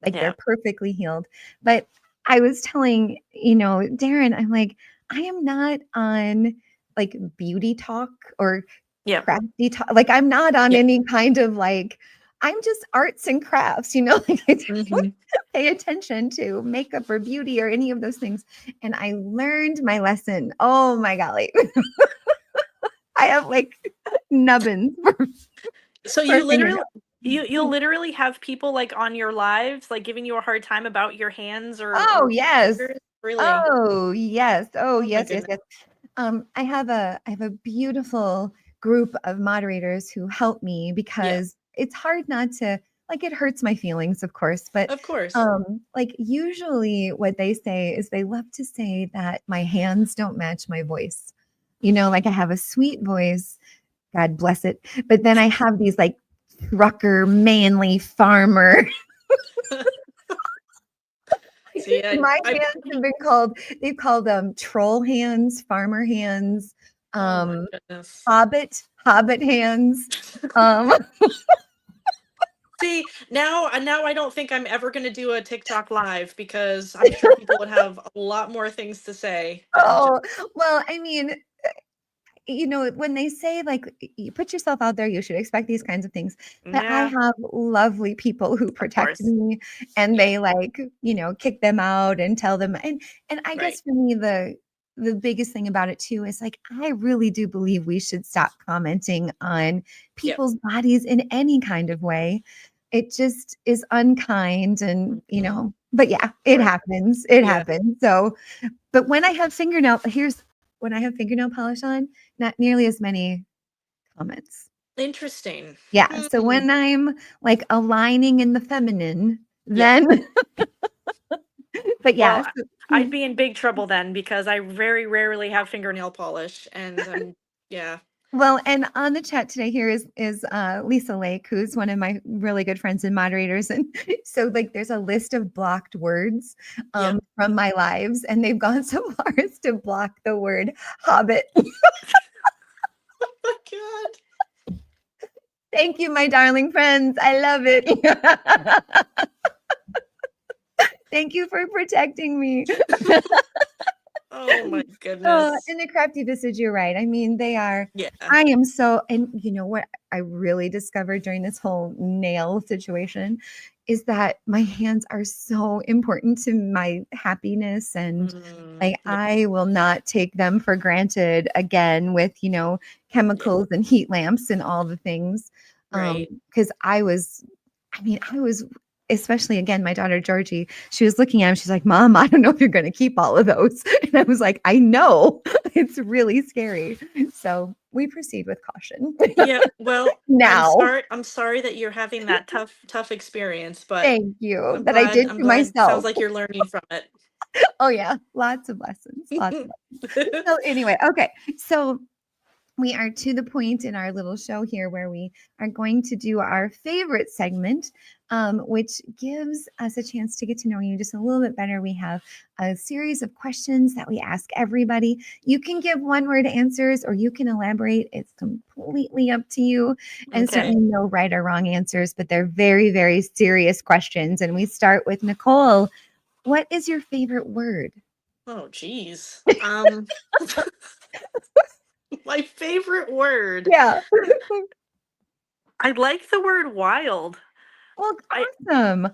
like they're Yeah. perfectly healed. But I was telling, Darren, I'm like, I am not on like beauty talk or Yeah. crafty talk. Like I'm not on Yeah. any kind of like, I'm just arts and crafts, like I don't Hmm. pay attention to makeup or beauty or any of those things. And I learned my lesson. Oh my golly. I have like nubbins So for you literally fingernails. you'll literally have people like on your lives like giving you a hard time about your hands Oh or yes. fingers? Really? Oh yes. Oh Oh my yes, yes, goodness. yes. I have a beautiful group of moderators who help me Yeah. because it's hard not to like it hurts my feelings, of course, but Of course. like usually what they say is they love to say that my hands don't match my voice. Like I have a sweet voice, God bless it, but then I have these like trucker, manly farmer. See, My I hands have been they've called them troll hands, farmer hands, oh my um, goodness. hobbit hands. Um, See, now I don't think I'm ever going to do a TikTok live because I'm sure people would have a lot more things to say than just oh, well, I mean, when they say like you put yourself out there, you should expect these kinds of things. But I yeah, have lovely people who of protect course. me and Yeah, they like, kick them out and tell them and I right. guess for me the biggest thing about it too is like I really do believe we should stop commenting on Yep. people's bodies in any kind of way. It just is unkind and, Mhm. but yeah, it Right. happens. It Yeah. happens. So but when I have fingernail polish on, not nearly as many comments. Interesting. Yeah, so Hmm. when I'm, like, aligning in the feminine, Yeah. then but yeah, Well, so I'd be in big trouble then because I very rarely have fingernail polish and I'm yeah. well, and on the chat today here is Lisa Lake, who's one of my really good friends and moderators, and so, like, there's a list of blocked words, Yeah. from my lives, and they've gone so far as to block the word hobbit. Oh my god. Thank you, my darling friends, I love it. Thank you for protecting me. Oh my goodness. And the crafty visage, you're right. I mean, they are Yeah. I am so and you know what I really discovered during this whole nail situation is that my hands are so important to my happiness, and like Yep. I will not take them for granted again with, Yep. chemicals and heat lamps and all the things. Right. Because I was especially again, my daughter Georgie, she was looking at him, she's like, Mom, I don't know if you're gonna keep all of those. And I was like, I know, it's really scary. So we proceed with caution. Yeah. Well, Now. I'm sorry that you're having that tough experience, but Thank you I'm that I glad. did I'm to glad. Sounds myself. like you're learning from it. Oh, yeah, lots of lessons, lots of so anyway, okay, so we are to the point in our little show here where we are going to do our favorite segment, which gives us a chance to get to know you just a little bit better. We have a series of questions that we ask everybody. You can give one word answers or you can elaborate. It's completely up to you. And certainly Okay. no right or wrong answers, but they're very, very serious questions. And we start with Nicole. What is your favorite word? Oh, geez. My favorite word. Yeah. I like the word wild. Well, I awesome.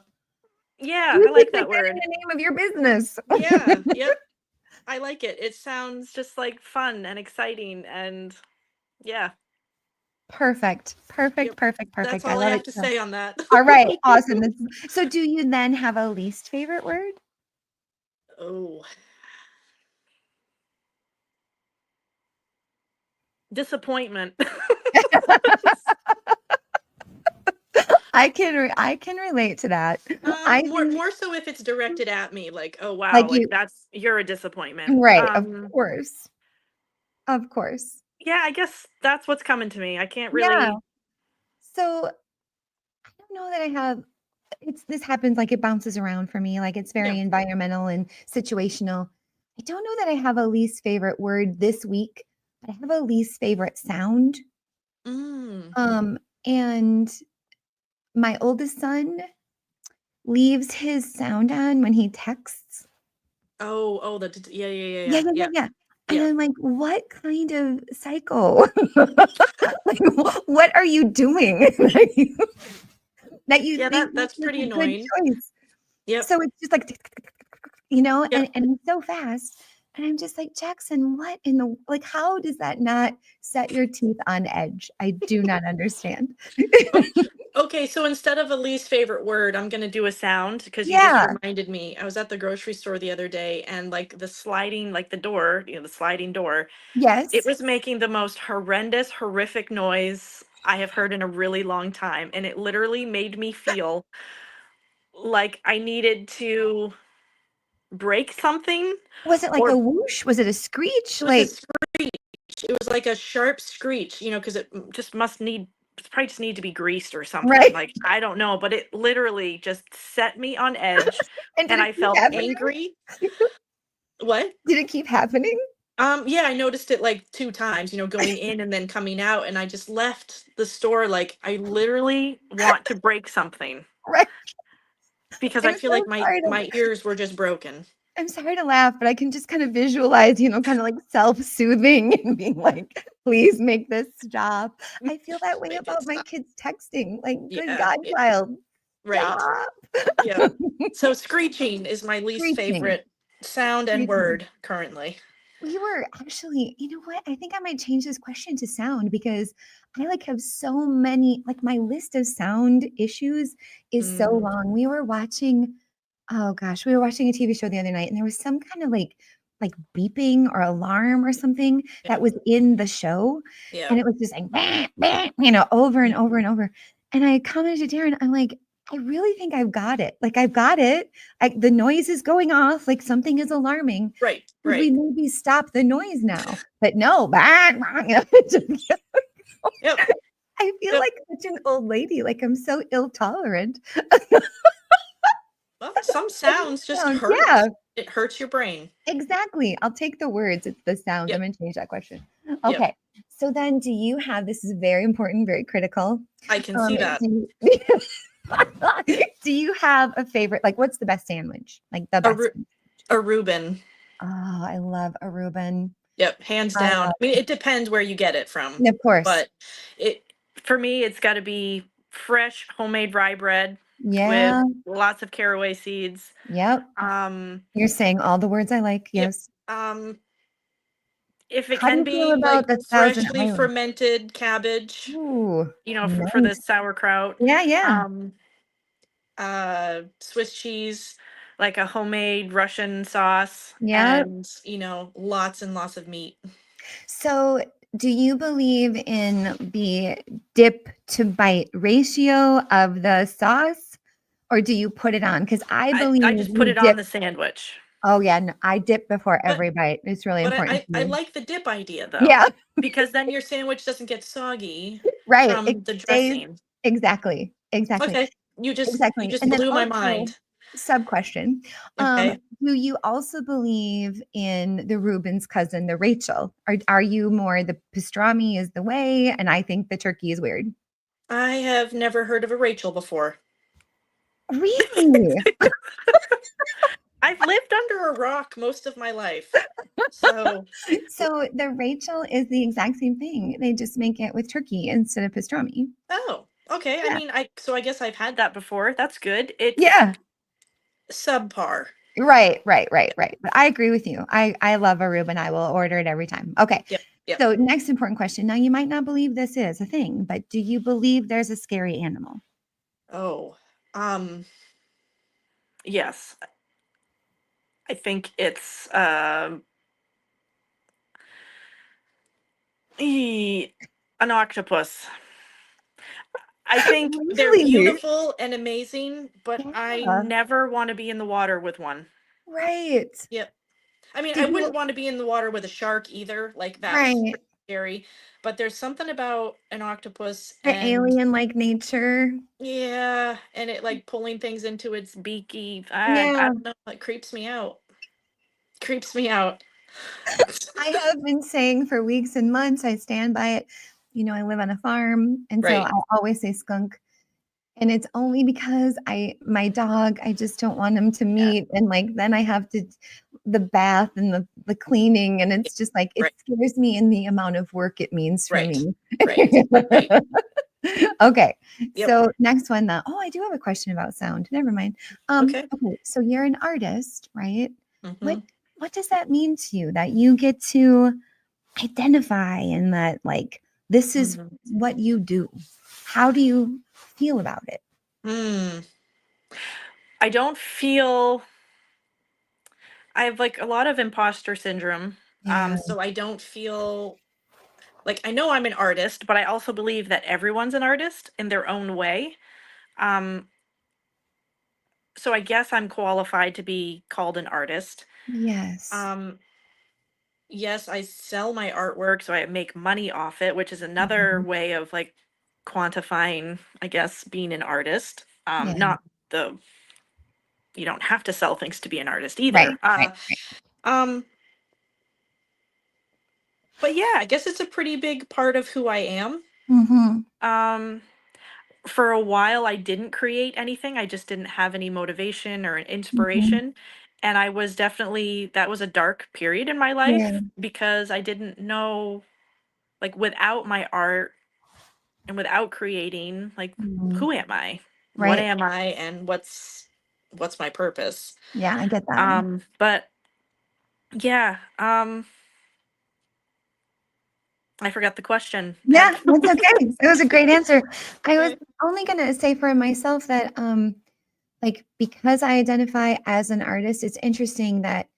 Yeah, You I should like put that that in word. the name of your business. Yeah. Yep. I like it. It sounds just like fun and exciting and yeah. Perfect. Perfect, Yep. perfect, That's perfect. I all I love have it to so. say on that. All right, awesome. So do you then have a least favorite word? Oh, disappointment. I can relate to that. I think More so if it's directed at me, like, oh like wow, like you you're a disappointment. right, of course. Of course. Yeah, I guess that's what's coming to me. I can't Yeah. really. So I don't know that I have this happens like it bounces around for me, like it's Yeah. very environmental and situational. I don't know that I have a least favorite word this week, but I have a least favorite sound. Mm. And my oldest son leaves his sound on when he texts. Oh, yeah, Yeah, yeah, yeah, yeah. yeah. And Yeah. I'm like, what kind of psycho? Like, what are you doing? That you Yeah, think that's that's pretty a good annoying. choice. Yep. So it's just like, Yep. and he's so fast. And I'm just like, Jackson, what in the like, how does that not set your teeth on edge? I do not understand. Oh, okay, so instead of a least favorite word, I'm gonna do a sound because you just Yeah. reminded me. I was at the grocery store the other day and like the door, the sliding door, it Yes. was making the most horrendous, horrific noise I have heard in a really long time. And it literally made me feel like I needed to break something Was it like a or whoosh? Was it a screech? it was a Like, screech. It was like a sharp screech, because it just probably just need to be greased or something. right? Like, I don't know, but it literally just set me on edge And did and it I keep felt happening? angry. What? Did it keep happening? Yeah, I noticed it like 2 times, going in and then coming out, and I just left the store like I literally want to break something Right. because I I'm feel so like my sorry to my ears were just broken. I'm sorry to laugh, but I can just kind of visualize, kind of like self-soothing and being like, "Please make this stop." I feel that way Make it about my stop. kids texting. Like, "Good Yeah, God, child, right. stop." Yep. So screeching is my least Screeching, favorite sound and screeching. word currently. We were actually, you know what? I think I might change this question to sound because I like have so many, like my list of sound issues is so Mm, long. We were watching a TV show the other night and there was some kind of like beeping or alarm or something that yeah. was in the show. Yeah. And it was just like, "Bah, bah," over and Yeah. over and over. And I commented to Darren, I'm like, I really think I've got it. Like I've got it. The noise is going off, like something is alarming. Right. Should we Right. maybe stop the noise now? But no, bang, bang, Yep. I feel Yep. like such an old lady, like I'm so ill tolerant. Well, some sounds just Sound. Yeah, hurt. It hurts your brain. exactly. I'll take the words. It's the sounds. I'm Yep. gonna change that question. Yep. Okay. So then do you have this is very important, very critical. I can see that. Do you, do you have a favorite? Like what's the best sandwich? Like the A best. Ru- a Reuben. Oh, I love a Reuben. Yep, hands I down. love, I mean, it depends where you get it from, of course. but it for me, it's got to be fresh homemade rye bread. with Yeah. lots of caraway seeds. Yep. Um, You're saying all the words I like. yep. Yes. If it How do can you feel be about like the Thousand freshly Islands? fermented cabbage, Ooh, for the nice. sauerkraut. Yeah, yeah. Um, Swiss cheese, like a homemade Russian sauce, Yeah. and lots and lots of meat. So, do you believe in the dip to bite ratio of the sauce, or do you put it on? Because I I believe just put you it on dip. the sandwich. Oh yeah, no, I dip before But every bite. It's really but important to I me. like the dip idea though, Yeah, because then your sandwich doesn't get soggy right. It from the stays dressing. exactly, exactly, Okay, you exactly. just And then blew my also, mind. sub question: Okay. Do you also believe in the Reuben's cousin, the Rachel? Are you more the pastrami is the way, and I think the turkey is weird? I have never heard of a Rachel before. Really? I've lived under a rock most of my life. So, So the Rachel is the exact same thing. They just make it with turkey instead of pastrami. oh, okay. I Yeah. mean, I guess I've had that before. That's good. It's Yeah. subpar. Right, right, right, Yep. right. But I agree with you. I love a Reuben. I will order it every time. Okay. Yep. Yep. So next important question. Now you might not believe this is a thing, but do you believe there's a scary animal? Oh, um, yes. I think it's an octopus. I think they're Really? beautiful and amazing, but I Yeah. never want to be in the water with one. Right. Yep. I mean, I Did you wouldn't want to be in the water with a shark either. Like that's right. pretty scary. But there's something about an octopus The and alien like nature. yeah, and it like pulling things into its beaky. I Yeah. don't know. It creeps me out. Creeps me out. I have been saying for weeks and months, I stand by it. I live on a farm, and so Right. I always say skunk. And it's only because my dog, I just don't want him to Yeah. meet, and, like, then I have to the bath and the cleaning, and it's just, like, it Right. scares me in the amount of work it means for Right. me. Right. Right. Okay, Yep. so next one, I do have a question about sound, never mind. Okay. Okay, so you're an artist, right? What Mm-hmm. what does that mean to you that you get to identify and that, like, this is Mm-hmm. what you do? How do you feel about it? Hmm. I don't feel I have like a lot of imposter syndrome. Yeah. So I don't feel like I know I'm an artist, but I also believe that everyone's an artist in their own way. Um, so I guess I'm qualified to be called an artist. Yes. Um, yes, I sell my artwork, so I make money off it, which is another Mhm. way of like quantifying, I guess, being an artist. Yeah. Not the you don't have to sell things to be an artist Right, either. right. Um, but yeah, I guess it's a pretty big part of who I am. Mhm. Um, for a while, I didn't create anything. I just didn't have any motivation or an Mhm. inspiration. And I was definitely, that was a dark period in my Yeah. life because I didn't know, like, without my art and without creating, like, Mhm. who am I? What Right. am I? And what's my purpose? Yeah, I get that. But yeah, I forgot the question. Yeah, Heck. that's okay. It was a great answer. I was Okay. only gonna say for myself that, like, because I identify as an artist, it's interesting that,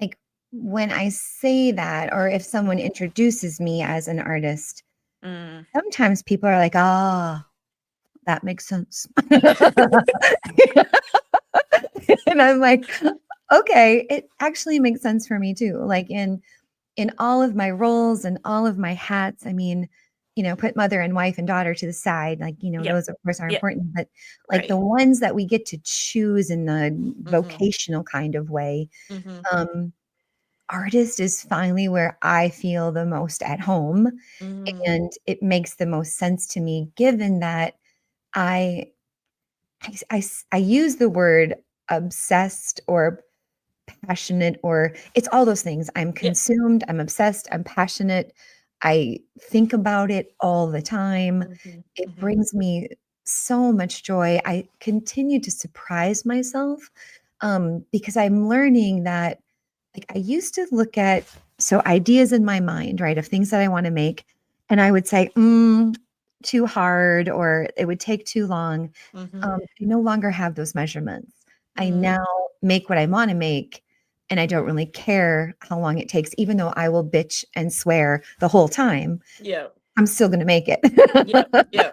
like, when I say that or if someone introduces me as an artist, Mm. sometimes people are like, "Ah, that makes sense." And I'm like, "Okay, it actually makes sense for me too." Like, in all of my roles and all of my hats, I mean, put mother and wife and daughter to the side, like, Yep. those of course are Yep. important, but like the Right. ones that we get to choose in the Mm-hmm. vocational kind of way, Mm-hmm. um, artist is finally where I feel the most at home. Mm. And it makes the most sense to me, given that I, I use the word obsessed or passionate, or it's all those things. I'm Yep. consumed, I'm obsessed, I'm passionate. I think about it all the time. Mm-hmm. It Mm-hmm. brings me so much joy. I continue to surprise myself because I'm learning that like I used to look at so ideas in my mind, right, of things that I want to make, and I would say, too hard, or it would take too long. Mm-hmm. I no longer have those measurements. I Mm. now make what I want to make, and I don't really care how long it takes, even though I will bitch and swear the whole time. Yeah. I'm still going to make it. Yeah. Yeah.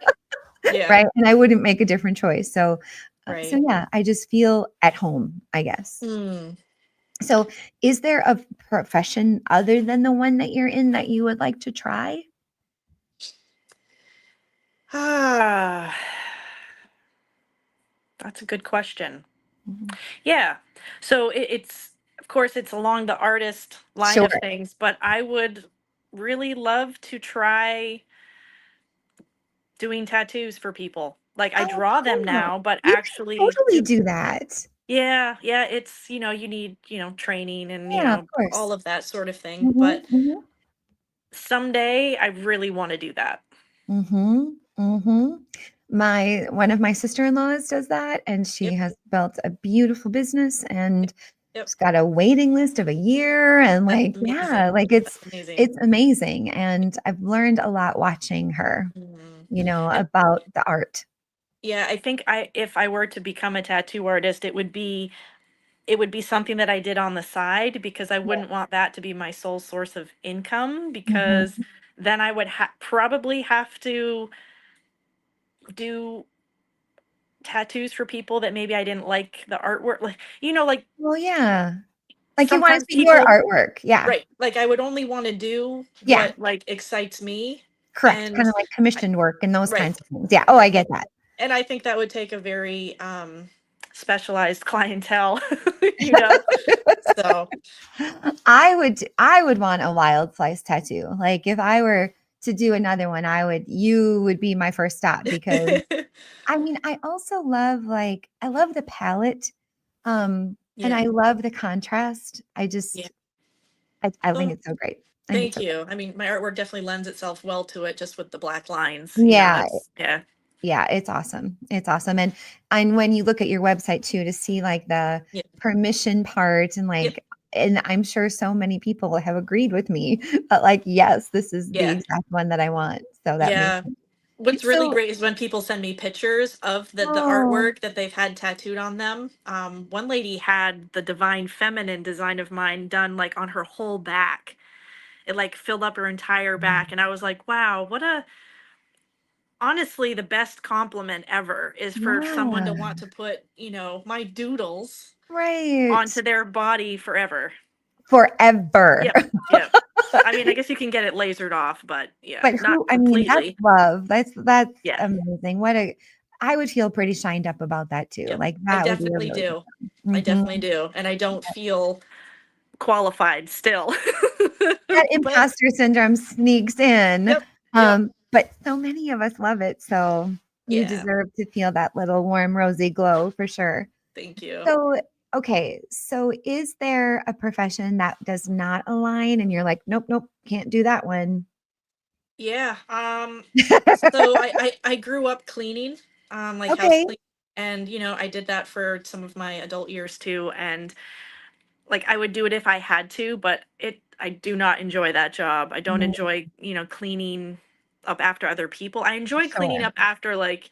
Yeah. Right. And I wouldn't make a different choice. So Right. yeah, I just feel at home, I guess. Mm. So, is there a profession other than the one that you're in that you would like to try? Ah, that's a good question. Mhm. Yeah. So it's, of course, it's along the artist line Sure. of things, but I would really love to try doing tattoos for people. Like I Oh, draw them cool. now, but You can actually totally do, do that. yeah, yeah, it's, you need, training and, Yeah, of all course. of that sort of thing. Mhm, But mhm, someday I really want to do that. mhm, mhm. My one of my sister-in-laws does that, and she Yep. has built a beautiful business, Yep. and Yep. she's got a waiting list of a year, and, That's like, yeah, amazing. like, That's amazing. it's amazing, and I've learned a lot watching her, Mhm. And about the art. yeah, I think if I were to become a tattoo artist, it would be something that I did on the side because I Yeah. wouldn't want that to be my sole source of income because Mhm. then I would probably have to do tattoos for people that maybe I didn't like the artwork. Like, like Well, yeah. Like, you wanna sometimes see your people, artwork. Yeah. right, like I would only want to do Yeah. what like excites me. Correct. And Kinda like I, commissioned work and those right, kinds of things. Yeah. Oh, I right. get that. And I think that would take a very specialized clientele, you know. So I would want a wild slice tattoo. Like, if I were to do another one, you would be my first stop because I mean, I also love, like I love the palette, and yeah. I love the contrast. Yeah. I think Oh, it's so great. I think it's thank so you. I mean, my artwork definitely lends itself well to it just with the black lines. great. Yeah. That's, yeah. Yeah, it's awesome. It's awesome. And when you look at your website too to see like the Yeah. permission part and Yep. like and I'm sure so many people have agreed with me, but like, yes, this is the Yeah. exact one that I want. So that makes Yeah. What's really so great is when people send me pictures of the oh, artwork that they've had tattooed on them. One lady had the divine feminine design of mine done like on her whole back. It like filled up her entire back. And I was like, wow, what a honestly the best compliment ever is for someone to want yeah. to put, my doodles Right. onto their body forever. Forever. Yep. Yep. I mean, I guess you can get it lasered off, but yeah, But not I mean, that's completely. love. That's Yeah. amazing. I would feel pretty shined up about that too. Yep. Like I that would be a definitely really good do. I one. definitely do. And I don't feel qualified still. That But imposter syndrome sneaks in, yep. Yep. but so many of us love it, so you Yeah. deserve to feel that little warm, rosy glow for sure. Thank you. So, okay, so is there a profession that does not align and you're like, "Nope, nope, can't do that one?" Yeah. So I grew up cleaning, like house Okay. cleaning. And I did that for some of my adult years too. And like I would do it if I had to, but I do not enjoy that job. I don't Mm, enjoy, cleaning up after other people. I enjoy cleaning sure. up after like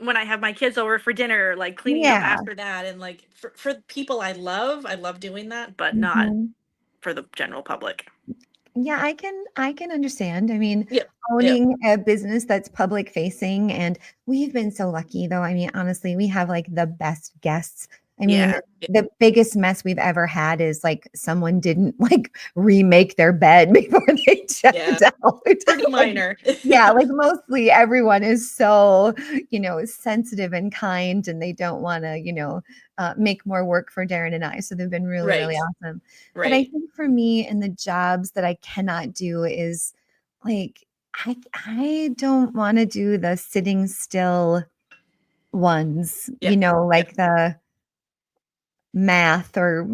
when I have my kids over for dinner, like cleaning up Yeah. after that and like for people I love doing that, but not Mhm. for the general public. Yeah, I can understand. I mean, Yep. Yep. owning a business that's public facing and we've been so lucky though. I mean, honestly, we have like the best guests. I mean, Yeah. Yeah. the biggest mess we've ever had is like someone didn't like remake their bed before they Yeah. checked out. Pretty Like, minor. yeah, like mostly everyone is so, sensitive and kind and they don't want to, make more work for Darren and I. So they've been really, really Right. awesome. But I Right. think for me in the jobs that I cannot do is like I don't want to do the sitting still ones, Yeah. Yeah. like the math or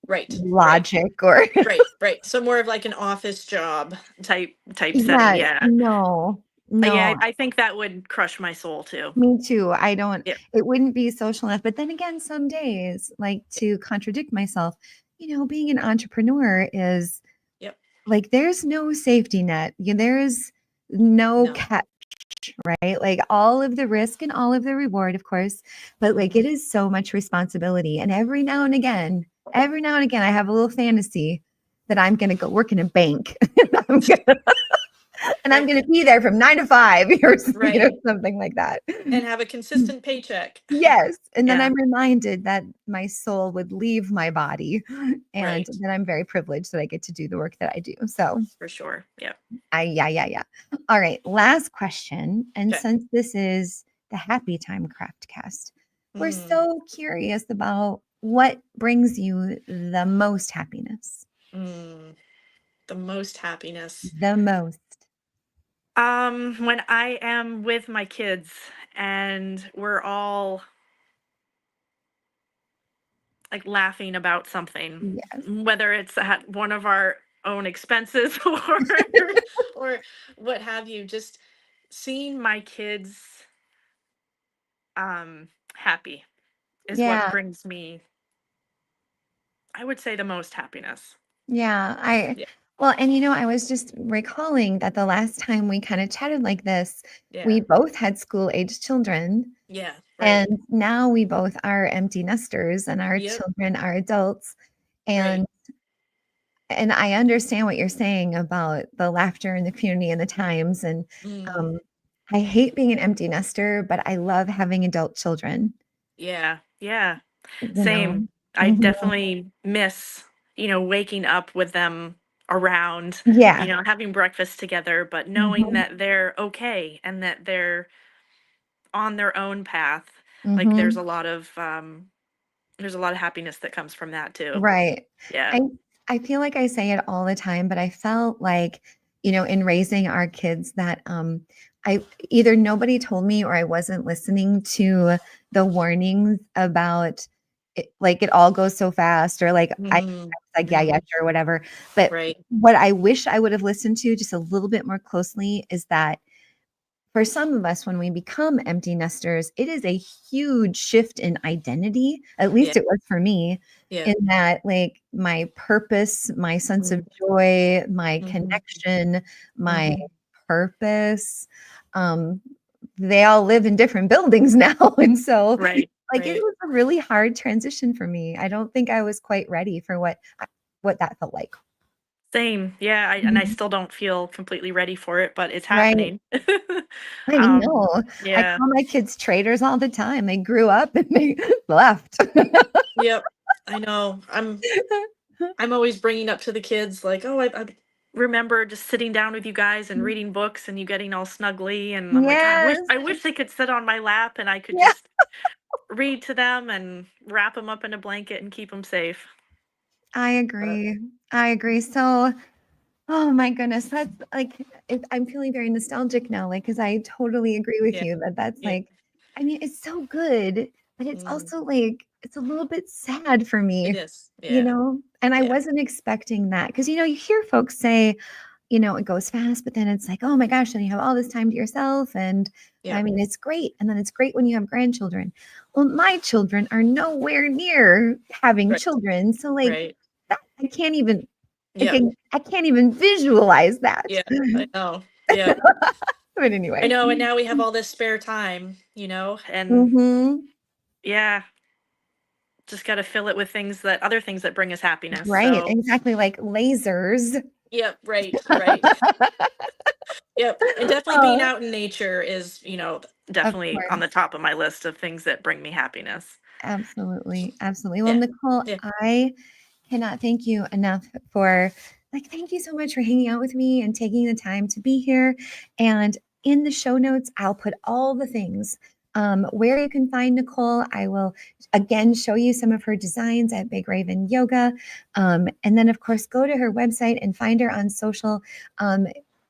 Right. Right. logic or Right. Right. So more of like an office job type setting. yeah, Yeah. no. No, I think that would crush my soul too. me too. I don't Yep. it wouldn't be social enough. But then again, some days, like, to contradict myself, being an entrepreneur is Yep. like there's no safety net. There's no No. catch, right? Like all of the risk and all of the reward, of course, but like Mhm. it is so much responsibility. And every now and again, I have a little fantasy that I'm going to go work in a bank. I'm gonna, and I'm Right. going to be there from 9 to 5 or Right. something like that. And have a consistent paycheck. Yes. And then Yeah. I'm reminded that my soul would leave my body and Right. that I'm very privileged that I get to do the work that I do. So, For sure. Yeah. yeah. All right. Last question. And Okay. since this is the Happy Time Craftcast, we're Mm, so curious about what brings you the most happiness. mm, the most happiness. The most. When I am with my kids and we're all like laughing about something, Yes. whether it's at one of our own expenses or what have you, just seeing my kids happy is what Yeah. brings me, I would say, the most happiness. Yeah. Yeah. Well, and I was just recalling that the last time we kind of chatted like this, Yeah. we both had school age children. Yeah. Right. And now we both are empty nesters and our Yep. children are adults. Right. And I understand what you're saying about the laughter and the community and the times. And Mm, um, I hate being an empty nester, but I love having adult children. yeah. Yeah. You know. Same. I Mhm. definitely miss, waking up with them around, Yeah. having breakfast together, but knowing Mhm. that they're okay and that they're on their own path. Like Mhm. there's a lot of happiness that comes from that too. Right. Yeah. I I feel like I say it all the time, but I felt like, in raising our kids that I either nobody told me or I wasn't listening to the warnings about it, like it all goes so fast or like I Hmm. like yeah, Hmm. sure, whatever. But Right. what I wish I would have listened to just a little bit more closely is that for some of us, when we become empty nesters, it is a huge shift in identity. At Yeah. least it was for me, Yeah. in that, like, my purpose, my sense of Hmm. joy, my Hmm. connection, my Hmm. purpose, um, they all live in different buildings now. And so, Right. like, it Right. was a really hard transition for me. I don't think I was quite ready for what that felt like. Same. Yeah. And I Mhm. still don't feel completely ready for it, but it's Right. happening. I know. I Yeah. call my kids traders all the time. They grew up and they left. Yep. I know. I'm always bringing up to the kids like, oh, I remember just sitting down with you guys and reading books and you getting all snuggly, and I'm like, God, Yes. I wish they could sit on my lap and I could Yeah, just read to them and wrap them up in a blanket and keep them safe. I But agree. I agree. So, oh my goodness, that's like I'm feeling very nostalgic now, like, because I totally agree with yeah, you that that's yeah, like, I mean, it's so good, but it's mm, also like it's a little bit sad for it me, is. Yeah, and I yeah, wasn't expecting that because you hear folks say, it goes fast, but then it's like, oh my gosh, then you have all this time to yourself. And yeah. I mean, it's great. And then it's great when you have grandchildren. Well, my children are nowhere near having Right, children. So like right. that, Yep, I can't even visualize that. yeah. I know. Yeah, But I anyway. know. And now we have all this spare time, and Hmm. yeah, just got to fill it with other things that bring us happiness. Right. So, Exactly. Like lasers. yep, right, right. Yep, and definitely being Oh, out in nature is, of definitely on the course. top of my list of things that bring me happiness. Absolutely. Absolutely. Well, Yeah, Nicole, yeah. I cannot thank you enough for thank you so much for hanging out with me and taking the time to be here. And in the show notes, I'll put all the things where you can find Nicole. I will again show you some of her designs at Big Raven Yoga. And then of course go to her website and find her on social. Um,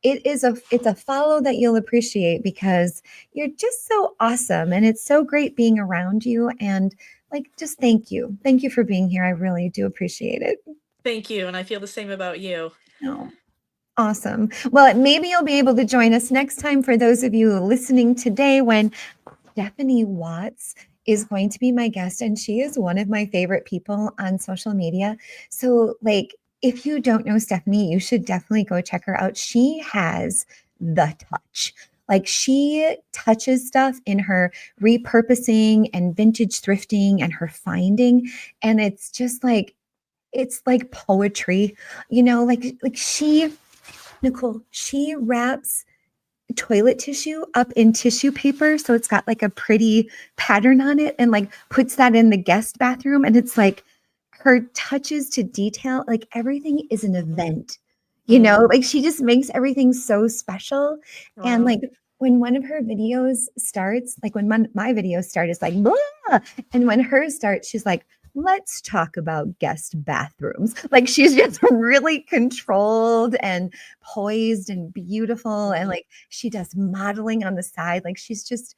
it's a follow that you'll appreciate because you're just so awesome and it's so great being around you and just thank you. Thank you for being here. I really do appreciate it. Thank you, and I feel the same about you. No. Awesome. Well, maybe you'll be able to join us next time for those of you listening today when Stephanie Watts is going to be my guest, and she is one of my favorite people on social media. So, like, if you don't know Stephanie, you should definitely go check her out. She has the touch. Like, she touches stuff in her repurposing and vintage thrifting and her finding. And it's like poetry, like Nicole, she wraps toilet tissue up in tissue paper so it's got like a pretty pattern on it and like puts that in the guest bathroom, and it's like her touches to detail, like everything is an event, Mm. like she just makes everything so special. And Wow. like when one of her videos starts, like when my videos start, it's like blah, and when hers starts, she's like, let's talk about guest bathrooms. Like she's just really controlled and poised and beautiful, and Mhm. like she does modeling on the side. Like she's just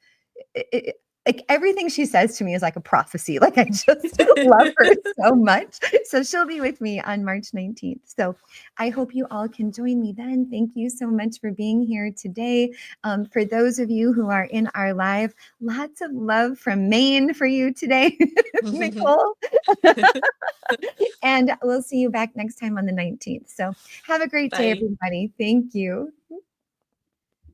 like everything she says to me is like a prophecy. Like I just love her so much. So she'll be with me on March 19th. So I hope you all can join me then. Thank you so much for being here today. For those of you who are in our live, lots of love from Maine for you today, Nicole. And we'll see you back next time on the 19th. So have a great day, Bye. everybody. Thank you.